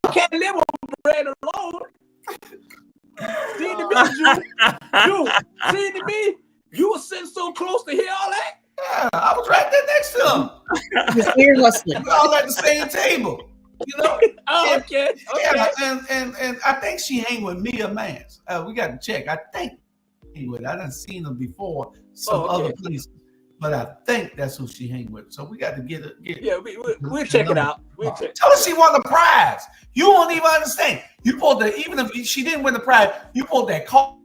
You can't live on bread alone. See to me, see to me, you were sitting so close to hear all that. Yeah, I was right there next to him. His ear hustling. We all at the same table. You know? Okay. Yeah, and I think she hang with Mia Mance. We got to check. I think anyway, I done seen them before some other places, but I think that's who she hang with. So we got to get it. Yeah, we'll check it out. We'll check. Tell her she won the prize. You won't even understand. You pulled even if she didn't win the prize, you pulled that call.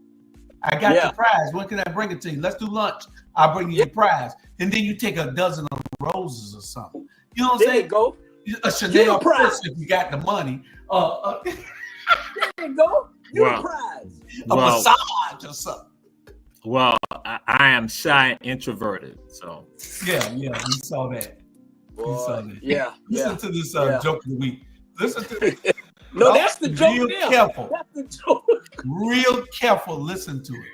I got the prize. When can I bring it to you? Let's do lunch. I'll bring you your prize. And then you take a dozen of roses or something. You know what I'm saying? There you go. A Chanel purse if you got the money. There you go. You're prize. A massage or something. Well, I am shy and introverted, so yeah, we saw that. Yeah. Listen to this joke of the week. Listen to this. No, that's the joke. Real careful. That's the joke. Real careful. Listen to it.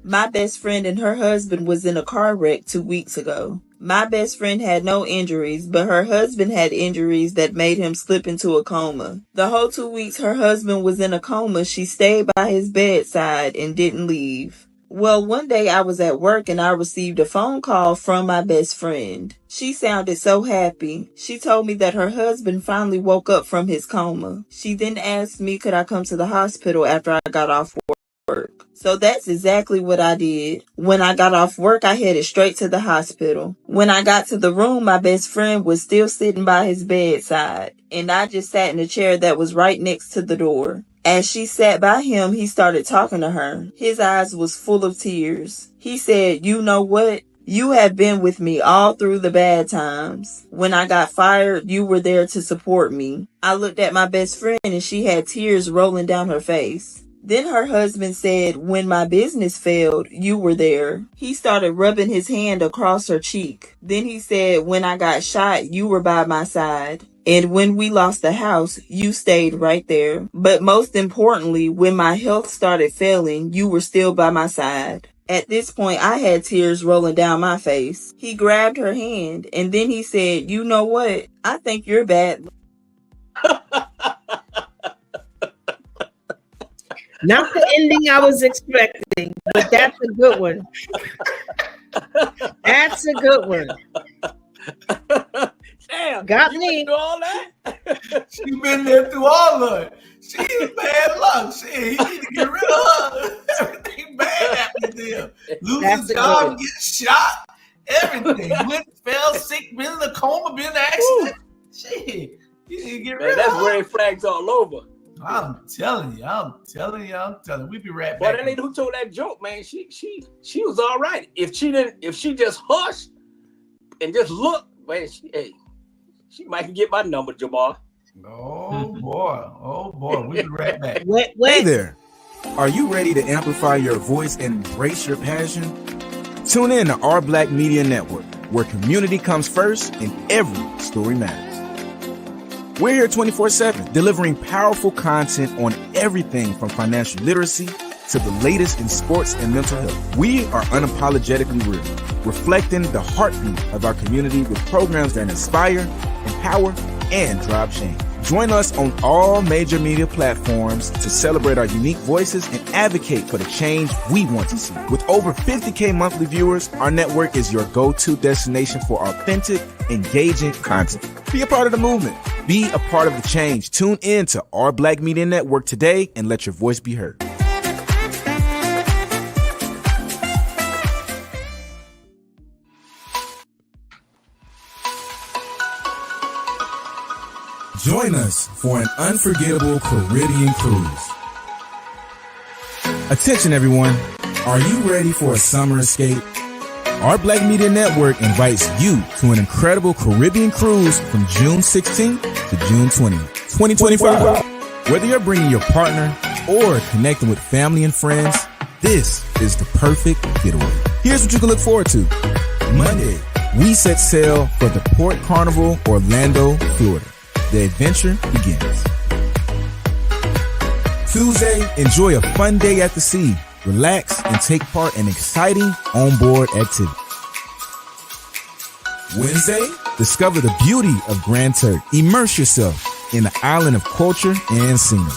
My best friend and her husband was in a car wreck 2 weeks ago. My best friend had no injuries, but her husband had injuries that made him slip into a coma. The whole 2 weeks her husband was in a coma, she stayed by his bedside and didn't leave. Well, one day I was at work and I received a phone call from my best friend. She sounded so happy. She told me that her husband finally woke up from his coma. She then asked me could I come to the hospital after I got off work. So that's exactly what I did. When I got off work, I headed straight to the hospital. When I got to the room, my best friend was still sitting by his bedside, and I just sat in a chair that was right next to the door. As she sat by him, he started talking to her. His eyes was full of tears. He said, "You know what? You have been with me all through the bad times. When I got fired, you were there to support me." I looked at my best friend and she had tears rolling down her face. Then her husband said, "When my business failed, you were there." He started rubbing his hand across her cheek. Then he said, "When I got shot, you were by my side. And when we lost the house, you stayed right there. But most importantly, when my health started failing, you were still by my side." At this point, I had tears rolling down my face. He grabbed her hand and then he said, "You know what? I think you're bad." Not the ending I was expecting, but that's a good one. That's a good one. Damn, got you me. through all that? She been there through all of it. She is bad luck. Shit, he need to get rid of her. Everything bad happened to him. Lose his job, get shot, everything. Went, fell sick, been in a coma, been in an accident. Shit, he need to get rid of That's her. red flags all over. I'm telling you. We be right back. But that lady who told that joke, man, she was all right. If she just hushed and just looked, man, she might get my number, Jamal. Oh boy, we be right back. Hey there. Are you ready to amplify your voice and embrace your passion? Tune in to Our Black Media Network, where community comes first and every story matters. We're here 24/7, delivering powerful content on everything from financial literacy to the latest in sports and mental health. We are unapologetically real, reflecting the heartbeat of our community with programs that inspire, empower, and drive change. Join us on all major media platforms to celebrate our unique voices and advocate for the change we want to see. With over 50K monthly viewers, our network is your go-to destination for authentic, engaging content. Be a part of the movement. Be a part of the change. Tune in to Our Black Media Network today and let your voice be heard. Join us for an unforgettable Caribbean cruise. Attention everyone, are you ready for a summer escape? Our Black Media Network invites you to an incredible Caribbean cruise from June 16th to June 20th, 2025. Whether you're bringing your partner or connecting with family and friends, this is the perfect getaway. Here's what you can look forward to. Monday, we set sail for the Port Carnival, Orlando, Florida. The adventure begins. Tuesday, enjoy a fun day at the sea. Relax and take part in exciting onboard activity. Wednesday, discover the beauty of Grand Turk. Immerse yourself in the island of culture and scenery.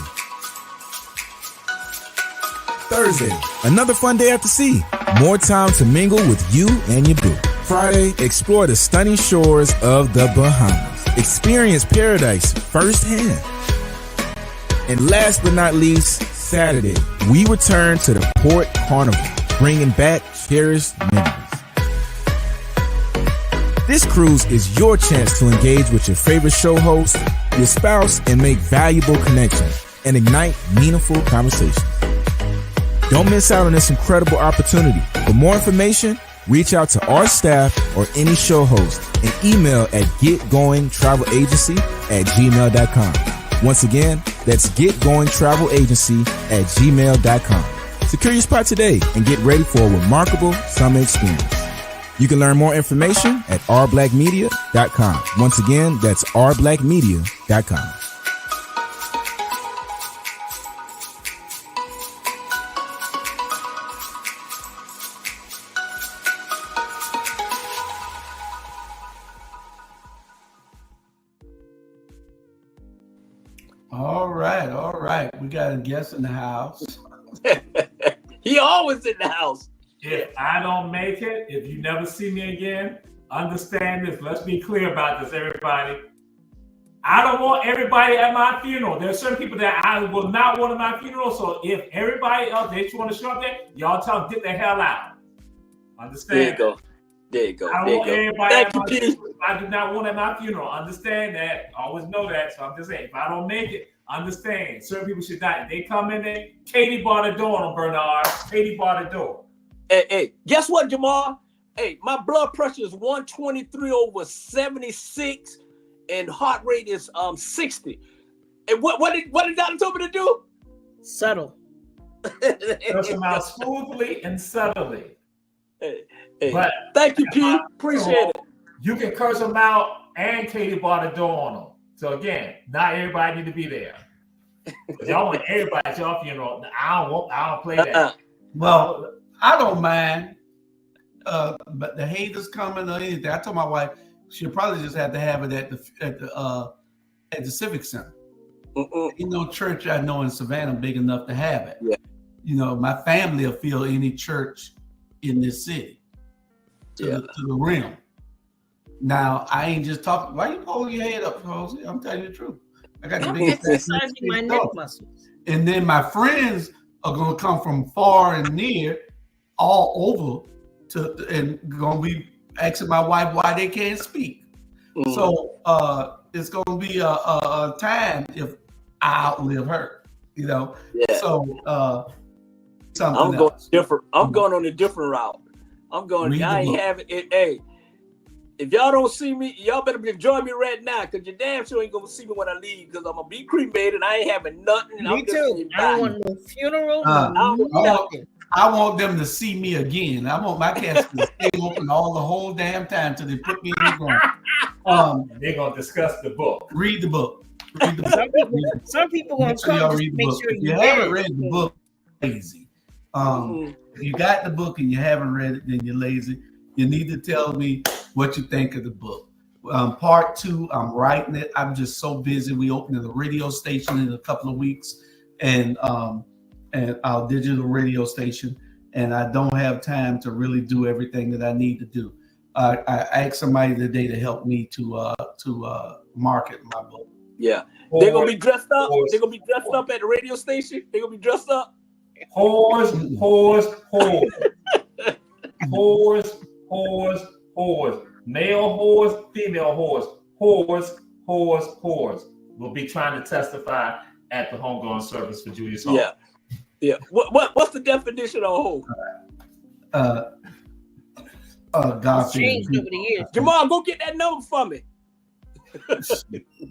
Thursday, another fun day at the sea. More time to mingle with you and your boo. Friday, explore the stunning shores of the Bahamas. Experience paradise firsthand. And last but not least, Saturday, we return to the Port Carnival, bringing back cherished memories. This cruise is your chance to engage with your favorite show host, your spouse, and make valuable connections and ignite meaningful conversations. Don't miss out on this incredible opportunity. For more information, reach out to our staff or any show host and email at getgoingtravelagency@gmail.com. Once again, that's getgoingtravelagency@gmail.com. Secure your spot today and get ready for a remarkable summer experience. You can learn more information at ourblackmedia.com. Once again, that's ourblackmedia.com. All right. We got a guest in the house. He always in the house. If I don't make it, if you never see me again, understand this. Let's be clear about this, everybody. I don't want everybody at my funeral. There's certain people that I will not want at my funeral. So if everybody else, they just want to show up there, y'all tell them, get the hell out. Understand? There you go. There you go. I don't there want you go. everybody Thank at you, my Keith. funeral. I do not want at my funeral. Understand that. Always know that. So I'm just saying, if I don't make it, Understand, certain people should not. They come in there. Katie bar the door on Bernard. Katie bar the door. Hey, guess what, Jamal? Hey, my blood pressure is 123/76, and heart rate is 60. And what did Doctor tell me to do? Subtle. Curse them out smoothly and subtly. Hey, but thank you, P. Appreciate it. You can curse them out and Katie bar the door on them. So again, not everybody need to be there. Y'all want everybody at your funeral. I don't play that. Well, I don't mind. But the haters coming or anything. I told my wife she'll probably just have to have it at the Civic Center. Ain't no church I know in Savannah big enough to have it. Yeah. You know, my family will fill any church in this city to the rim. Now, I ain't just talking. Why you pulling your head up, Rosie? I'm telling you the truth. I got the biggest exercising my neck muscles. And then my friends are gonna come from far and near, all over, and gonna be asking my wife why they can't speak. So it's gonna be a time if I outlive her, you know. Yeah. So something I'm going else. different. I'm going on a different route. I'm going. I ain't having it. Hey, if y'all don't see me, y'all better join me right now, because your damn sure ain't gonna see me when I leave, because I'm gonna be cremated. I ain't having nothing. Me too. I don't want no funeral. I want them to see me again. I want my casket to stay open all the whole damn time till they put me in the ground. They're gonna discuss the book. Read the book. Some people gonna come y'all just read to the make book. sure If you you haven't read the book, lazy. If you got the book and you haven't read it, then you're lazy. You need to tell me what you think of the book. Part 2, I'm writing it. I'm just so busy. We opening the radio station in a couple of weeks, and our digital radio station, and I don't have time to really do everything that I need to do. I asked somebody today to help me to market my book. Yeah, they're gonna be dressed up. They're gonna be dressed up at the radio station. They're gonna be dressed up. Whores. Male whores, female whores. Whores. Will be trying to testify at the homegoing service for Julius Hall. Yeah. What's the definition of hoe? God changed over the years. Jamal, go get that number for me.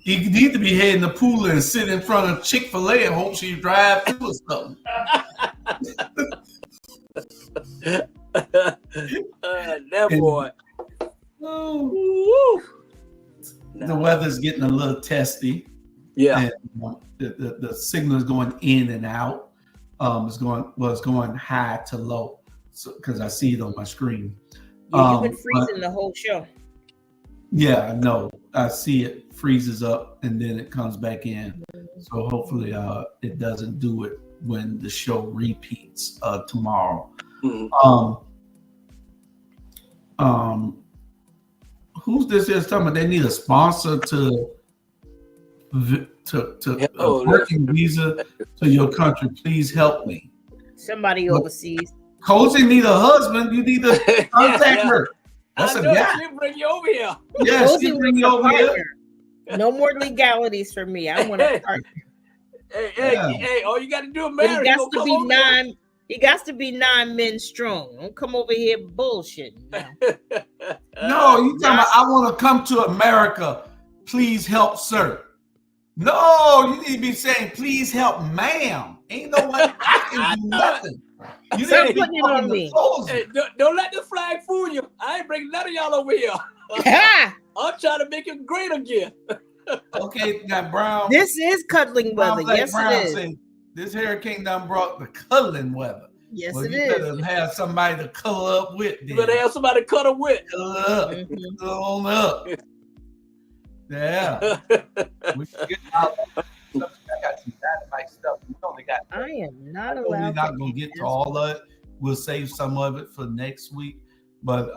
You need to be heading the pool and sit in front of Chick-fil-A and hope she drive through or something. That boy. The weather's getting a little testy. Yeah. And the signal is going in and out. It's going high to low, because I see it on my screen. You've been freezing the whole show. Yeah, I know. I see it freezes up and then it comes back in. So hopefully it doesn't do it when the show repeats tomorrow. Who's this is talking about? They need a sponsor to working visa to your country. Please help me. Somebody overseas. Cozy need a husband. You need to contact her. That's a guy. She'll bring you over here. Yes, she'll bring you over here. No more legalities for me. I want a partner. Hey, all you got to do is marry. He got to be nine. He got to be 9 men strong. Don't come over here bullshitting. No, you talking about I want to come to America. Please help, sir. No, you need to be saying, please help, ma'am. Ain't no way I can do nothing. You Stop putting it on me. Hey, don't let the flag fool you. I ain't bringing none of y'all over here. I'm trying to make it great again. Okay, now Brown. This is cuddling weather. Yes, Brown it is. said, this hurricane done brought the cuddling weather. Yes, well, it you is. better have somebody to cuddle up with. Then. You better have somebody to cuddle with. Cuddle up. Cuddle on up. Yeah. We can get out. I got some dynamite stuff. We only got. I am not We're allowed. not gonna get to all of it. We'll save some of it for next week. But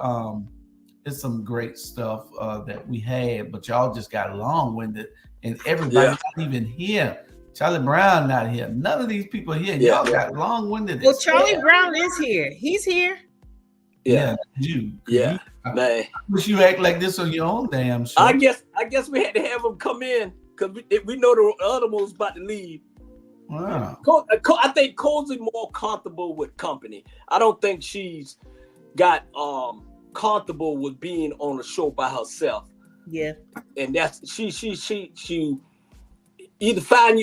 it's some great stuff that we had. But y'all just got long-winded, and everybody not even here. Charlie Brown not here. None of these people here. Y'all got long-winded. Well, Charlie Brown is here. He's here. Yeah, you. Man. I wish you act like this on your own damn show. I guess we had to have him come in because we know the other one's about to leave. Wow. I think Cole's more comfortable with company. I don't think she's got comfortable with being on a show by herself. Yeah. And that's she either find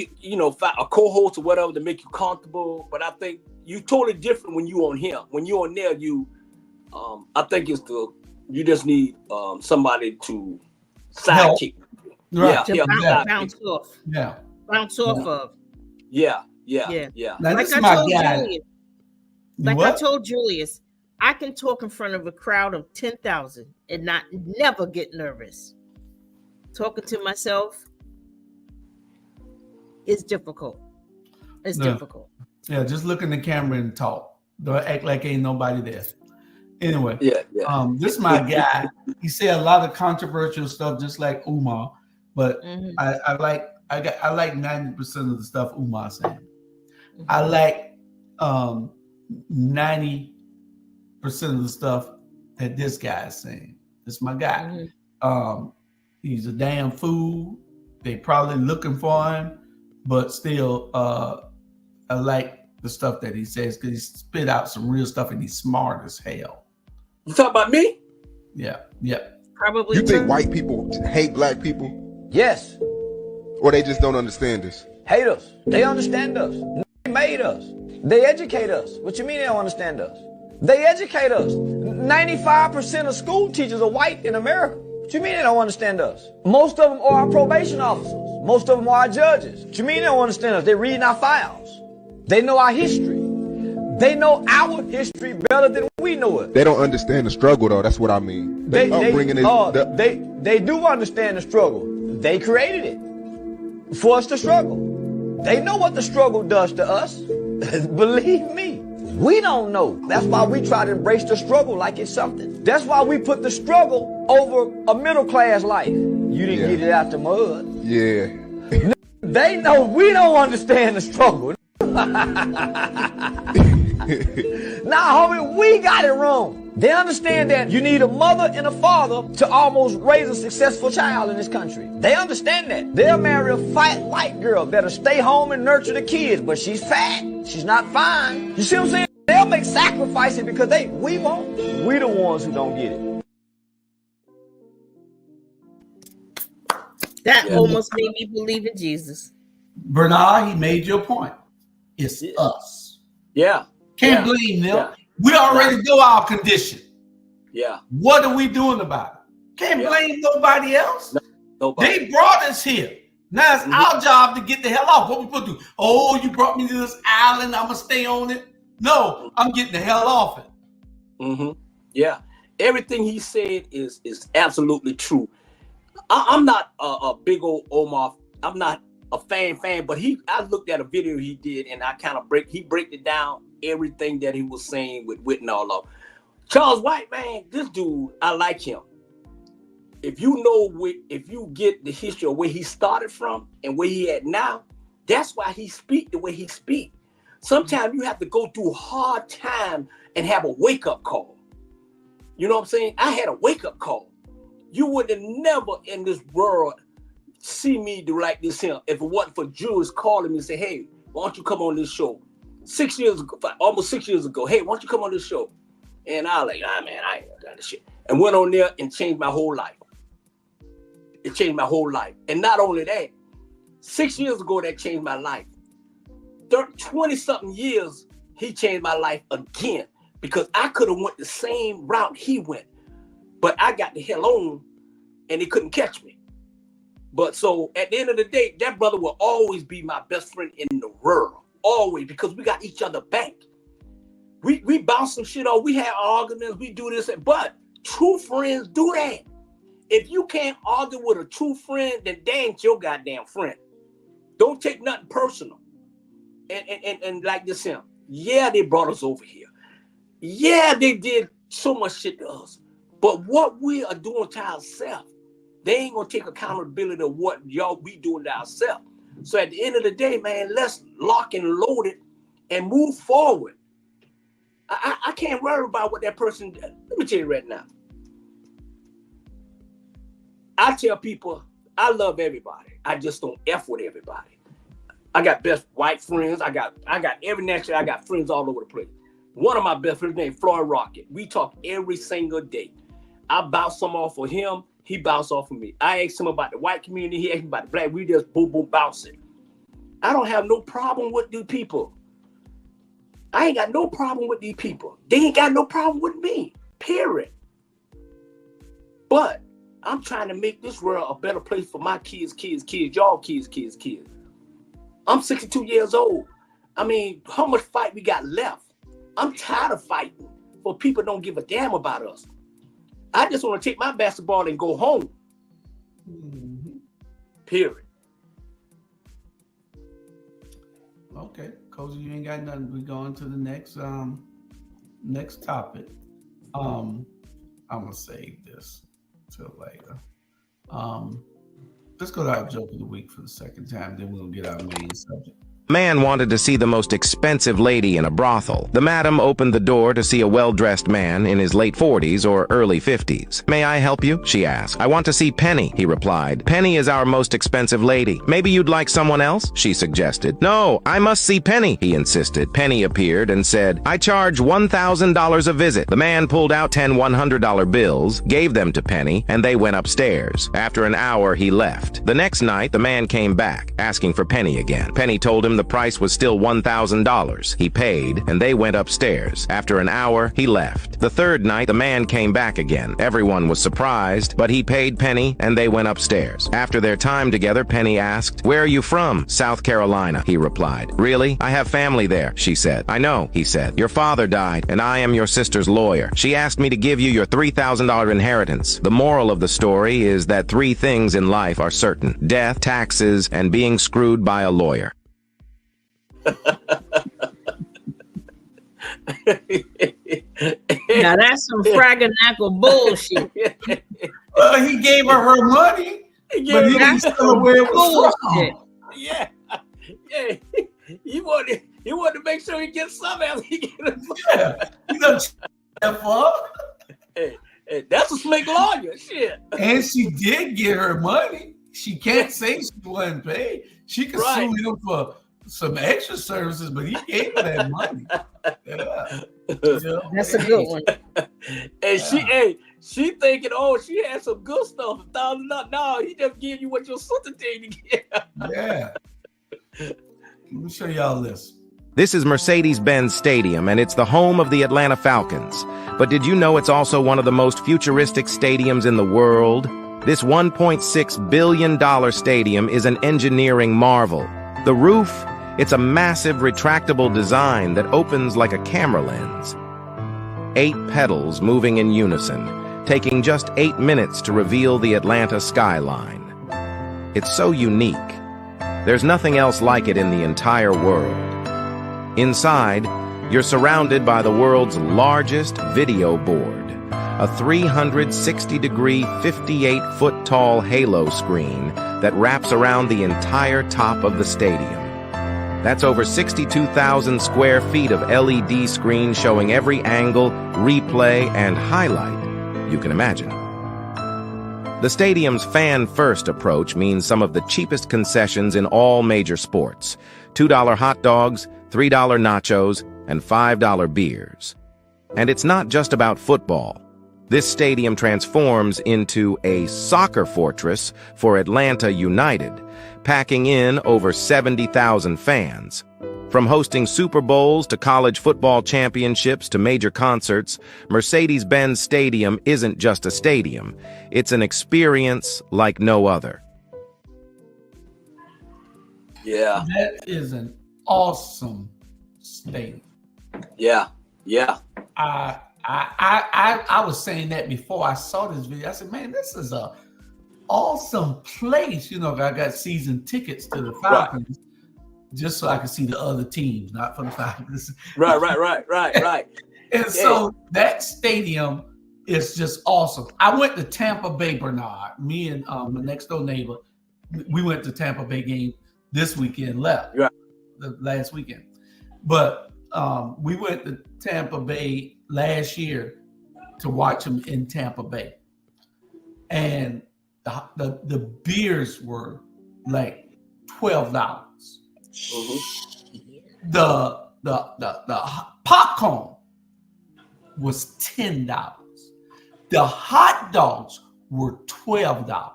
find a co-host or whatever to make you comfortable. But I think you totally different when you on here. When you on there, I think you just need somebody to sidekick. Right. Bounce off. Yeah. Bounce off of. Yeah. Now, Like this I is my told guy. Julius. I told Julius, I can talk in front of a crowd of 10,000 and never get nervous. Talking to myself is difficult. It's difficult. Yeah, just look in the camera and talk. Don't act like ain't nobody there. Anyway, this is my guy. He said a lot of controversial stuff, just like Umar. But I like 90% of the stuff Umar saying. I like 90% of the stuff that this guy is saying. This is my guy. He's a damn fool. They probably looking for him, but still, I like the stuff that he says because he spit out some real stuff and he's smart as hell. You talking about me? Yeah. Probably. You think white people hate black people? Yes. Or they just don't understand us? Hate us. They understand us. They made us. They educate us. What you mean they don't understand us? They educate us. 95% of school teachers are white in America. What you mean they don't understand us? Most of them are our probation officers. Most of them are our judges. What you mean they don't understand us? They're reading our files. They know our history. They know our history better than we know it. They don't understand the struggle, though. That's what I mean. They do understand the struggle. They created it for us to struggle. They know what the struggle does to us. Believe me. We don't know. That's why we try to embrace the struggle like it's something. That's why we put the struggle over a middle class life. You didn't get it out the mud. Yeah. They know we don't understand the struggle. Nah, homie, we got it wrong. They understand that you need a mother and a father to almost raise a successful child in this country. They understand that. They'll marry a fat white girl that'll stay home and nurture the kids, but she's fat. She's not fine. You see what I'm saying? They'll make sacrifices because we won't. We the ones who don't get it. That almost made me believe in Jesus. Bernard, he made your point. It's us. Yeah. Can't blame them. Yeah. We already know our condition. Yeah. What are we doing about it? Can't blame nobody else. Nobody. They brought us here. Now it's our job to get the hell off. What we supposed to do? Oh, you brought me to this island. I'm going to stay on it. No, I'm getting the hell off it. Yeah. Everything he said is absolutely true. I'm not a big old Omar. I'm not a fan, but I looked at a video he did and I kind of break it down, everything that he was saying with Whit and all of. Charles White, man, this dude, I like him. If you get the history of where he started from and where he at now, that's why he speak the way he speak. Sometimes you have to go through a hard time and have a wake-up call. You know what I'm saying? I had a wake-up call. You would have never in this world see me do like this here if it wasn't for Jews calling me and say, hey, why don't you come on this show? Almost 6 years ago, hey, why don't you come on this show? And I was like, man, I ain't got this shit. And went on there and changed my whole life. It changed my whole life. And not only that, 6 years ago, that changed my life. 20-something years, he changed my life again because I could have went the same route he went. But I got the hell on and they couldn't catch me. But so at the end of the day, that brother will always be my best friend in the world. Always, because we got each other back. We bounce some shit off. We have arguments. We do this. But true friends do that. If you can't argue with a true friend, then they ain't your goddamn friend. Don't take nothing personal. And like this him. Yeah, they brought us over here. Yeah, they did so much shit to us. But what we are doing to ourselves, they ain't gonna take accountability of what we doing to ourselves. So at the end of the day, man, let's lock and load it and move forward. I can't worry about what that person did. Let me tell you right now. I tell people, I love everybody. I just don't F with everybody. I got best white friends. I got every national. I got friends all over the place. One of my best friends named Floyd Rocket. We talk every single day. I bounce some off of him. He bounced off of me. I asked him about the white community. He asked me about the black. We just boom, boom, bouncing. I don't have no problem with these people. I ain't got no problem with these people. They ain't got no problem with me, period. But I'm trying to make this world a better place for my kids, y'all kids. I'm 62 years old. I mean, how much fight we got left? I'm tired of fighting for people don't give a damn about us. I just want to take my basketball and go home. Period. Okay, Cozy, you ain't got nothing. We going to the next topic. I'm gonna save this till later. Let's go to our joke of the week for the second time, then we'll get our main subject. Man wanted to see the most expensive lady in a brothel. The madam opened the door to see a well-dressed man in his late 40s or early 50s. "May I help you?" she asked. "I want to see Penny," he replied. "Penny is our most expensive lady. Maybe you'd like someone else?" she suggested. "No, I must see Penny," he insisted. Penny appeared and said, "I charge $1,000 a visit." The man pulled out 10 $100 bills, gave them to Penny, and they went upstairs. After an hour, he left. The next night, the man came back, asking for Penny again. Penny told him the price was still $1,000. He paid, and they went upstairs. After an hour, he left. The third night, the man came back again. Everyone was surprised, but he paid Penny, and they went upstairs. After their time together, Penny asked, "Where are you from?" "South Carolina," he replied. "Really? I have family there," she said. "I know," he said. "Your father died, and I am your sister's lawyer. She asked me to give you your $3,000 inheritance." The moral of the story is that 3 things in life are certain: death, taxes, and being screwed by a lawyer. Now that's some fraganackle bullshit. He gave her money, but he didn't tell her where it was from. Yeah. You want to make sure he gets some else. He get it. Yeah. You know, hey, that's a slick lawyer. Shit. And she did get her money. She can't say she wasn't paid. She could sue him for some extra services, but he gave her that money. Yeah. That's a good one. And she thinking, oh, she had some good stuff. No, he just gave you what your sister did to get. Yeah. Let me show y'all this. This is Mercedes-Benz Stadium, and it's the home of the Atlanta Falcons. But did you know it's also one of the most futuristic stadiums in the world? This $1.6 billion stadium is an engineering marvel. The roof, it's a massive retractable design that opens like a camera lens. 8 petals moving in unison, taking just 8 minutes to reveal the Atlanta skyline. It's so unique. There's nothing else like it in the entire world. Inside, you're surrounded by the world's largest video board, a 360-degree, 58-foot-tall halo screen that wraps around the entire top of the stadium. That's over 62,000 square feet of LED screen showing every angle, replay, and highlight you can imagine. The stadium's fan-first approach means some of the cheapest concessions in all major sports: $2 hot dogs, $3 nachos, and $5 beers. And it's not just about football. This stadium transforms into a soccer fortress for Atlanta United, packing in over 70,000 fans. From hosting Super Bowls to college football championships to major concerts, Mercedes-Benz Stadium isn't just a stadium. It's an experience like no other. Yeah. That is an awesome stadium. Yeah. I was saying that before I saw this video. I said, man, this is a awesome place. You know, I got season tickets to the Falcons just so I could see the other teams, not for the Falcons. Right. And so that stadium is just awesome. I went to Tampa Bay, Bernard. Me and my next door neighbor, we went to Tampa Bay game this weekend, left the last weekend. But we went to Tampa Bay last year to watch them in Tampa Bay. And the beers were like $12. The popcorn was $10. The hot dogs were $12.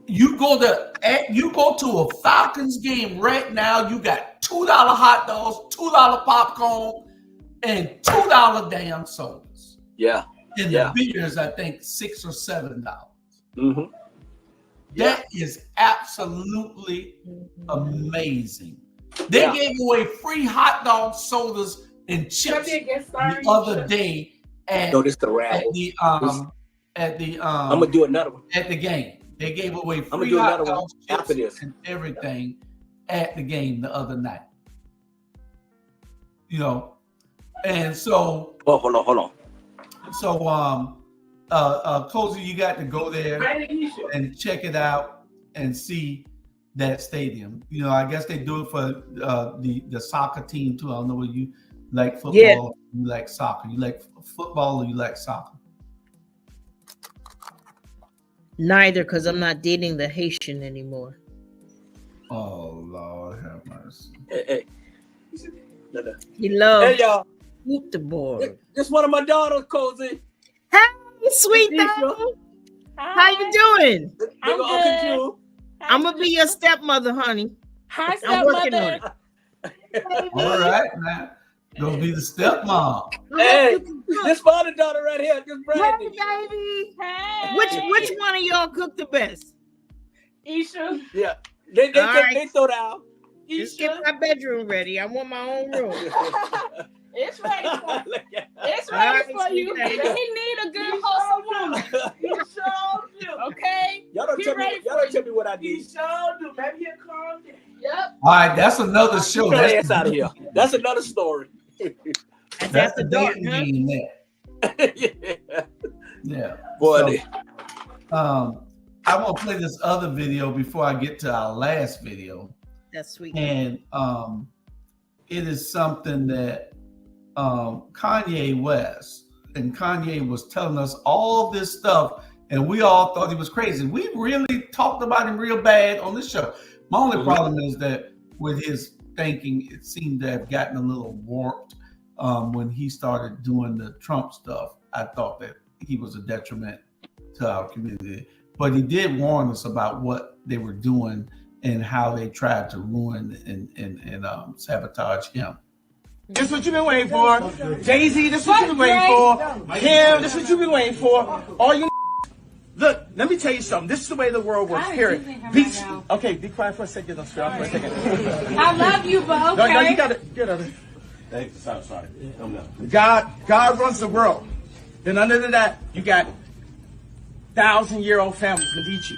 You go to a Falcons game right now, you got $2 hot dogs, $2 popcorn, and $2 damn sodas. Yeah. And the beers, I think, $6 or $7. That is absolutely amazing. They gave away free hot dogs, sodas, and chips the other day at the Rabble. I'm gonna do another one at the game. They gave away free I'm gonna do hot another dogs, one after chips, this and everything at the game the other night. You know, and so hold on. So Cozy, you got to go there and check it out and see that stadium. You know, I guess they do it for the soccer team too. I don't know whether you like football, or you like soccer. You like football or you like soccer? Neither, because I'm not dating the Haitian anymore. Oh Lord, have mercy. Hey. He loves Hey y'all. the board. This one of my daughters, Cozy. Hey, sweet doll. How you doing? I'm good. I'm gonna be your stepmother, honey. Hi, I'm working on stepmother. it. All right, man. Gonna be the stepmom. Hey, this father daughter right here, this Brandy. Hey, baby. Hey. Which one of y'all cook the best? Isha. Yeah, they right. throw down. Just get my bedroom ready. I want my own room. It's ready for you. It's All ready right, for you. sweet He daddy. need a good wholesome woman. He showed you. Okay? Y'all don't tell me what I He did. showed you. Maybe he'll calm down. Yep. All right, that's another show. Get That's ass out of here. That's another story. That's the dating game there. Yeah. Boy, So, I want to play this other video before I get to our last video. That's sweet. And it is something that Kanye West, and Kanye was telling us all this stuff, and we all thought he was crazy. We really talked about him real bad on this show. My only problem is that with his thinking, it seemed to have gotten a little warped when he started doing the Trump stuff. I thought that he was a detriment to our community, but he did warn us about what they were doing and how they tried to ruin and sabotage him. This is what you've been waiting for. Jay-Z, this is what you've been waiting for. Kim, this is what you've been waiting for. All you look, let me tell you something. This is the way the world works, period. Okay, be quiet for a second. Don't scream for a second. I love you, but okay. No, you got to get out of it. Sorry. God runs the world. Then under that, you got 1,000-year-old families, Medici.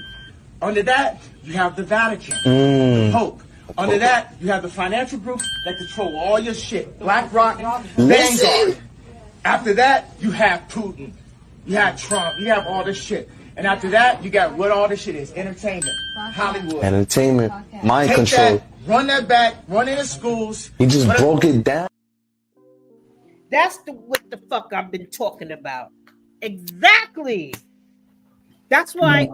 Under that, you have the Vatican, the Pope. Under that, you have the financial groups that control all your shit. BlackRock, Vanguard. After that, you have Putin. You have Trump. You have all this shit. And after that, you got what all this shit is. Entertainment. Hollywood. Entertainment. Mind Take control. that, run that back, run into schools. He just broke it down. That's what the fuck I've been talking about. Exactly. That's why.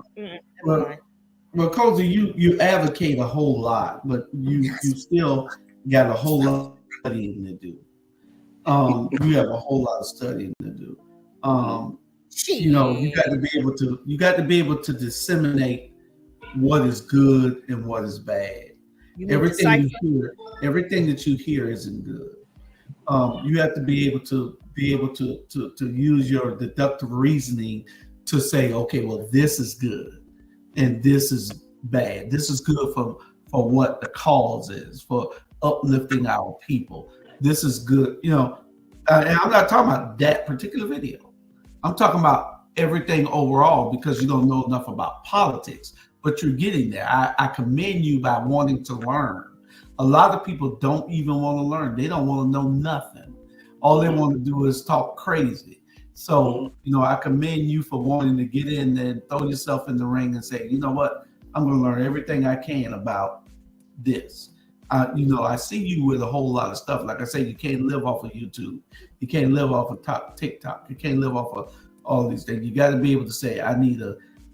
Well, Cozy, you advocate a whole lot, but you still got a whole lot of studying to do. You have a whole lot of studying to do. You know, you got to be able to disseminate what is good and what is bad. Everything that you hear isn't good. You have to be able to use your deductive reasoning to say, okay, well, this is good and this is bad. This is good for what the cause is, for uplifting our people. This is good, you know. And I'm not talking about that particular video. I'm talking about everything overall, because you don't know enough about politics, but you're getting there. I commend you by wanting to learn. A lot of people don't even want to learn. They don't want to know nothing. All they want to do is talk crazy. So, you know, I commend you for wanting to get in there and throw yourself in the ring and say, you know what, I'm going to learn everything I can about this. You know, I see you with a whole lot of stuff. Like I say, you can't live off of YouTube. You can't live off of TikTok. You can't live off of all these things. You got to be able to say, I need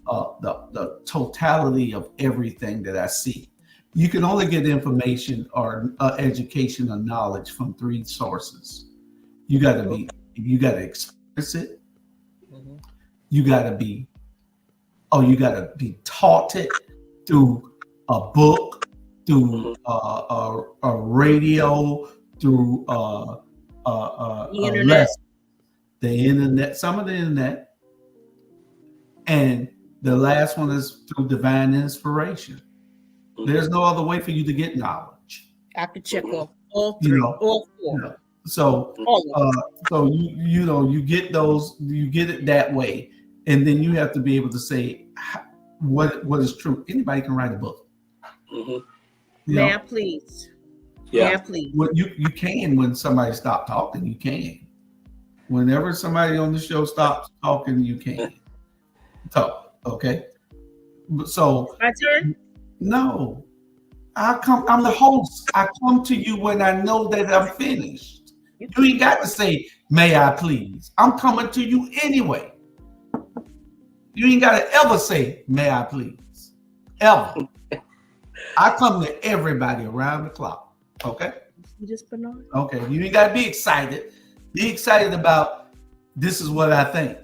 the totality of everything that I see. You can only get information or education or knowledge from 3 sources. You got to experience it. You got to be taught it through a book, through a radio, through the internet, some of the internet, and the last one is through divine inspiration. There's no other way for you to get knowledge. I could check off all 3, all 4. So, you get those, you get it that way, and then you have to be able to say what is true. Anybody can write a book. May I please? Yeah. May I please? Well, you can when somebody stops talking. You can. Whenever somebody on the show stops talking, you can talk. Okay. So my turn. No, I'm the host. I come to you when I know that I'm finished. You ain't got to say, may I please? I'm coming to you anyway. You ain't got to ever say, may I please? Ever. I come to everybody around the clock. Okay? Okay. You ain't got to be excited. Be excited about this is what I think.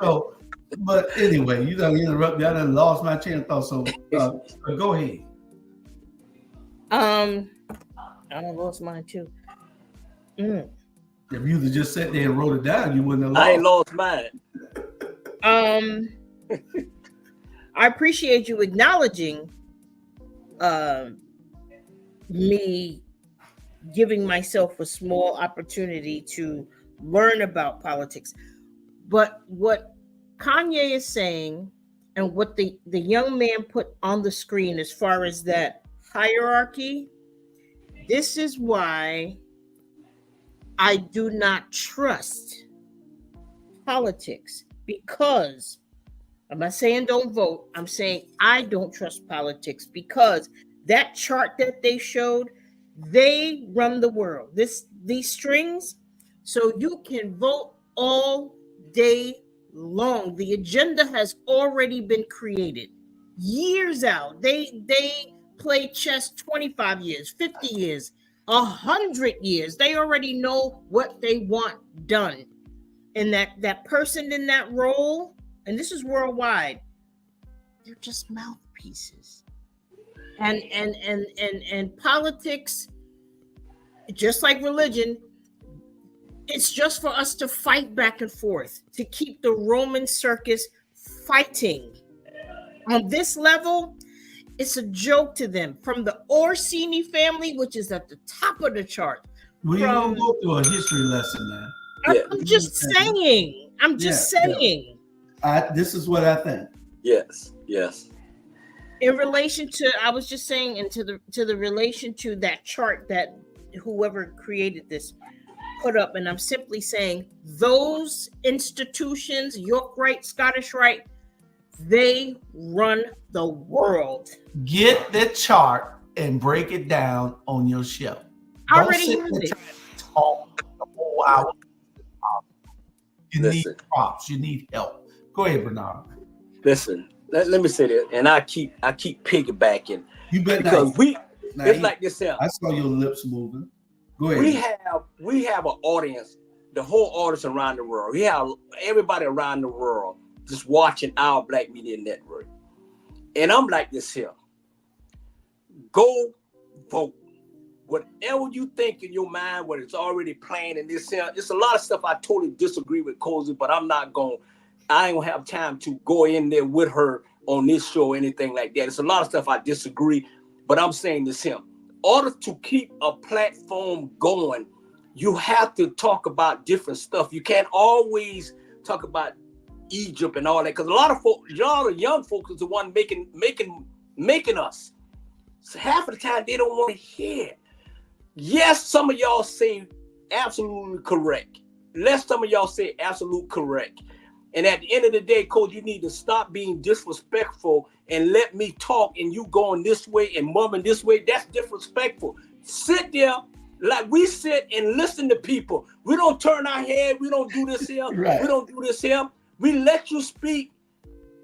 So, but anyway, you don't interrupt me. I done lost my chain of thought. So go ahead. I lost mine too. If you just sat there and wrote it down, you wouldn't have lost. I ain't lost mine. I appreciate you acknowledging me giving myself a small opportunity to learn about politics. But what Kanye is saying and what the young man put on the screen as far as that hierarchy, this is why I do not trust politics, because I'm not saying don't vote. I'm saying I don't trust politics because that chart that they showed, they run the world. These strings, so you can vote all day long. The agenda has already been created years out. They play chess 25 years, 50 years, 100 years. They already know what they want done. And that person in that role, and this is worldwide, they're just mouthpieces. And politics, just like religion, it's just for us to fight back and forth, to keep the Roman circus fighting. On this level, it's a joke to them. From the Orsini family, which is at the top of the chart. We don't go through a history lesson now. I'm just saying. I'm just saying. This is what I think. Yes. In relation to, I was just saying, and to the relation to that chart that whoever created this put up, and I'm simply saying those institutions, York Rite, Scottish Rite, they run the world. Get the chart and break it down on your show. I already have it. Talk the whole hour. You need props. You need help. Go ahead, Bernard. Listen, let me say that, and I keep piggybacking. You better because it's like this here. I saw your lips moving. Go ahead. We have an audience, the whole audience around the world. We have everybody around the world just watching our Black Media Network. And I'm like this here. Go vote. Whatever you think in your mind, what it's already planned in this here, it's a lot of stuff I totally disagree with Cozy, but I ain't gonna have time to go in there with her on this show or anything like that. It's a lot of stuff I disagree, but I'm saying this here. In order to keep a platform going, you have to talk about different stuff. You can't always talk about Egypt and all that, because a lot of young folks is the one making us. So half of the time they don't want to hear it. Yes, some of y'all say absolutely correct. Some of y'all say absolutely correct. And at the end of the day, Coach, you need to stop being disrespectful and let me talk, and you going this way and mumbling this way. That's disrespectful. Sit there like we sit and listen to people. We don't turn our head. We don't do this here. Right. We don't do this here. We let you speak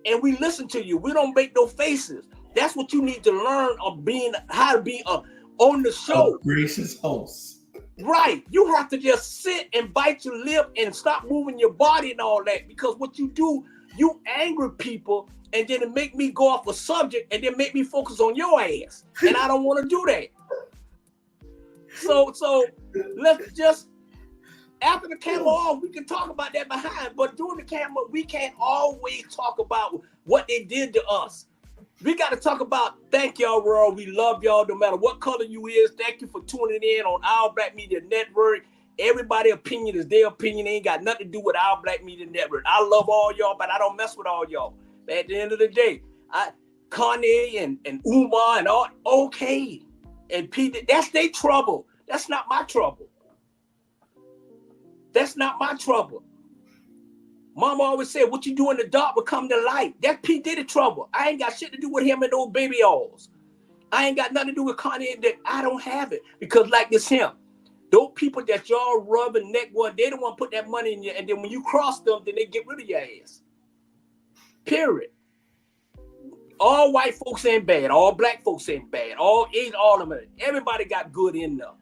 and we listen to you. We don't make no faces. That's what you need to learn of being, how to be on the show. Gracious host. Right. You have to just sit and bite your lip and stop moving your body and all that, because what you do, you anger people, and then it make me go off a subject and then make me focus on your ass. And I don't want to do that. So let's just, after the camera off, we can talk about that behind, but during the camera, we can't always talk about what they did to us. We got to talk about, thank y'all, world. We love y'all no matter what color you is. Thank you for tuning in on Our Black Media Network. Everybody's opinion is their opinion. It ain't got nothing to do with Our Black Media Network. I love all y'all, but I don't mess with all y'all. At the end of the day, Kanye and Umar and all, okay. And Pete, that's their trouble. That's not my trouble. That's not my trouble. Mama always said, what you do in the dark will come to light. That's P. Diddy trouble. I ain't got shit to do with him and those baby alls. I ain't got nothing to do with Kanye. That I don't have it. Because like this him, those people that y'all rubbing neck with, they don't want to put that money in you. And then when you cross them, then they get rid of your ass. Period. All white folks ain't bad. All black folks ain't bad. All of them. Everybody got good in them.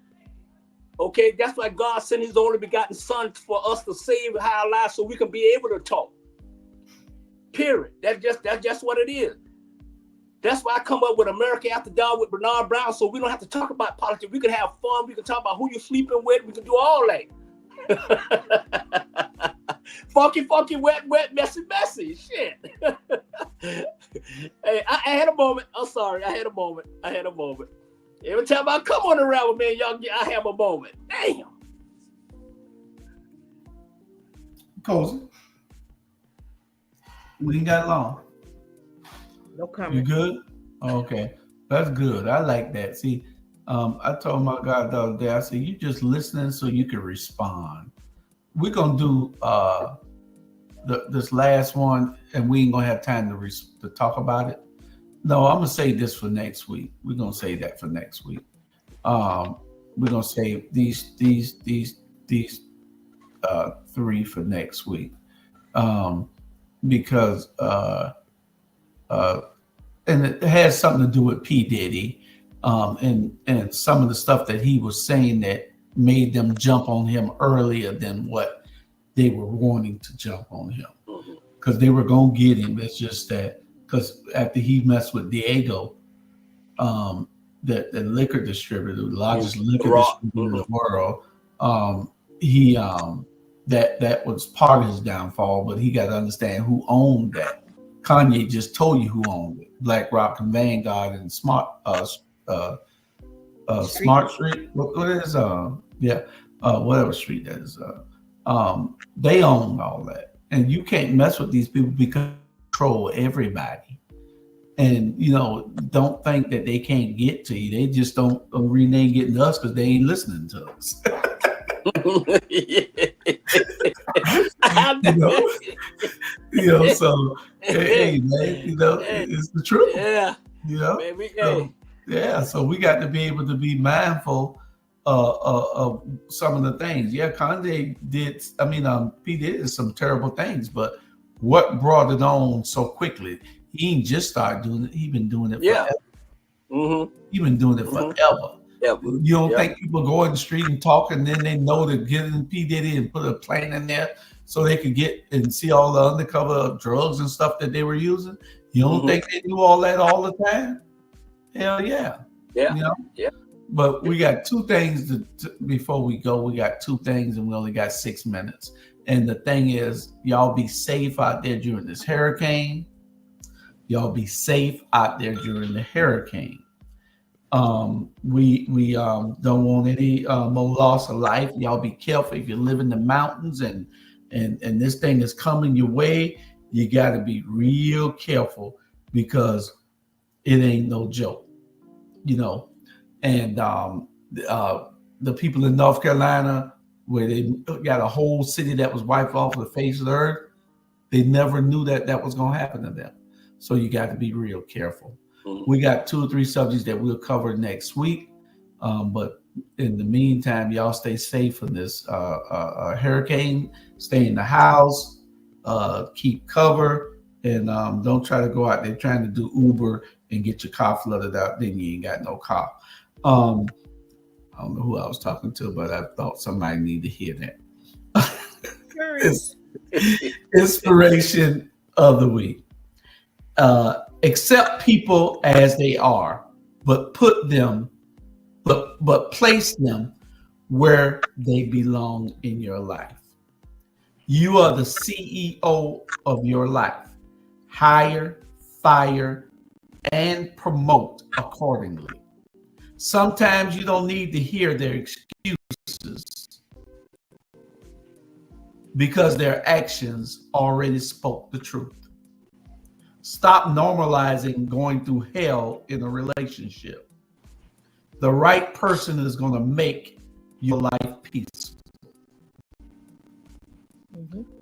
Okay, that's why God sent his only begotten son for us to save our lives so we can be able to talk. Period. That's just what it is. That's why I come up with America After Dark with Bernard Brown, so we don't have to talk about politics. We can have fun. We can talk about who you're sleeping with. We can do all that. funky, wet, messy. Shit. Hey, I had a moment. I'm sorry. I had a moment. Every time I come on the Rabble, man, I have a moment. Damn. Cozy. We ain't got long. No comment. You good? Okay. That's good. I like that. See, I told my God the other day, I said, you just listening so you can respond. We're going to do this last one, and we ain't going to have time to talk about it. No, I'm gonna save this for next week. We're gonna save that for next week. We're gonna save these three for next week, because and it has something to do with P. Diddy, and some of the stuff that he was saying that made them jump on him earlier than what they were wanting to jump on him, because they were gonna get him. It's just that. Because after he messed with Diego, the liquor distributor, the largest liquor distributor in the world, that was part of his downfall. But he got to understand who owned that. Kanye just told you who owned it: BlackRock and Vanguard and Smart Street. What is whatever street that is. They own all that, and you can't mess with these people because control everybody. And don't think that they can't get to you. They just don't rename getting to us because they ain't listening to us. So hey man, it's the truth. So we got to be able to be mindful of some of the things. Kanye did. P did some terrible things, but what brought it on so quickly? He ain't just started doing it. He's been doing it forever. He's been doing it forever. You don't think people go in the street and talk and then they know to get in P. Diddy and put a plan in there so they could get and see all the undercover drugs and stuff that they were using? You don't think they do all that all the time? Hell yeah. But we got two things before we go. We got two things and we only got 6 minutes. And the thing is, y'all be safe out there during this hurricane. Y'all be safe out there during the hurricane. We don't want any more loss of life. Y'all be careful if you live in the mountains and this thing is coming your way. You got to be real careful because it ain't no joke, And the people in North Carolina, where they got a whole city that was wiped off the face of the earth, they never knew that was going to happen to them. So you got to be real careful. We got 2 or 3 subjects that we'll cover next week. But in the meantime, y'all stay safe from this hurricane. Stay in the house. keep cover, and don't try to go out there trying to do Uber and get your car flooded out. Then you ain't got no car. I don't know who I was talking to, but I thought somebody needed to hear that. Inspiration of the week. Accept people as they are, but place them where they belong in your life. You are the CEO of your life. Hire, fire, and promote accordingly. Sometimes you don't need to hear their excuses because their actions already spoke the truth. Stop normalizing going through hell in a relationship. The right person is going to make your life peaceful.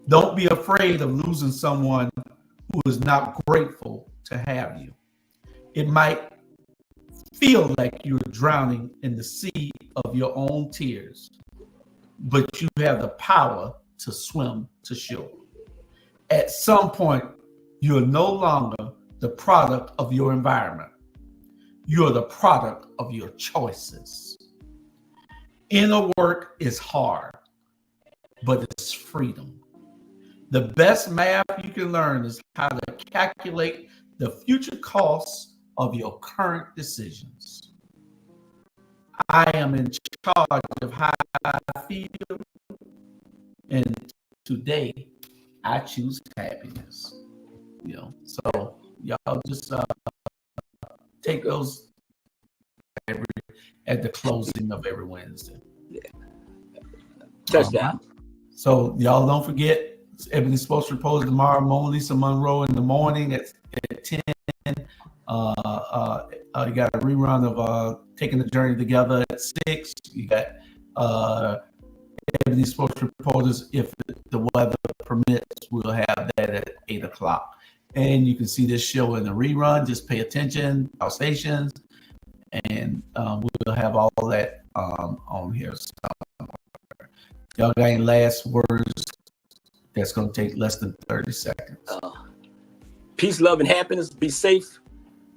Don't be afraid of losing someone who is not grateful to have you. It might feel like you're drowning in the sea of your own tears, but you have the power to swim to shore. At some point, you're no longer the product of your environment. You're the product of your choices. Inner work is hard, but it's freedom. The best math you can learn is how to calculate the future costs of your current decisions. I am in charge of how I feel, and today I choose happiness. So y'all just take those at the closing of every Wednesday. Yeah. Touchdown. So y'all don't forget, Ebony Sports Report tomorrow. Mona Lisa Monroe in the morning at 10. You got a rerun of Taking the Journey Together at 6. You got Ebony Sports Reporters. If the weather permits, we'll have that at 8 o'clock. And you can see this show in the rerun. Just pay attention, our stations, and we'll have all that on here somewhere. Y'all got any last words? That's going to take less than 30 seconds. Peace, love, and happiness. Be safe.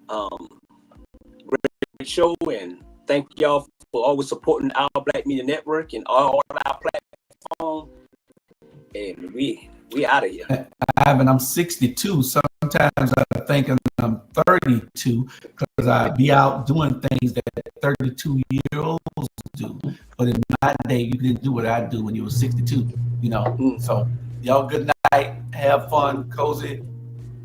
Great show, and thank y'all for always supporting our Black Media Network and all our platforms. And we out of here. Ivan, I'm 62. Sometimes I think I'm 32 because I be out doing things that 32-year-olds do. But in my day, you didn't do what I do when you were 62. So y'all, good night. Have fun, cozy.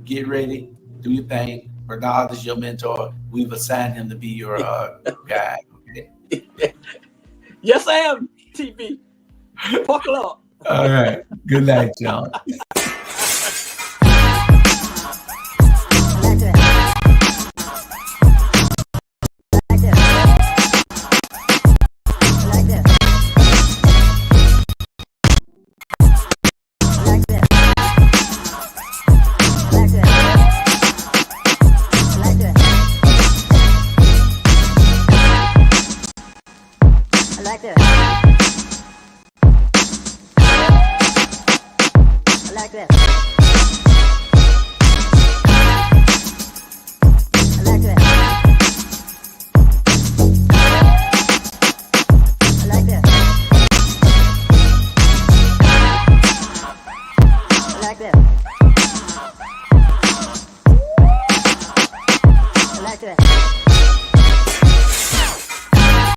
Get ready. Do your thing. Bernard is your mentor. We've assigned him to be your guide. Okay? Yes, I am. TV. Buckle up. All right. Good night, y'all. Like this.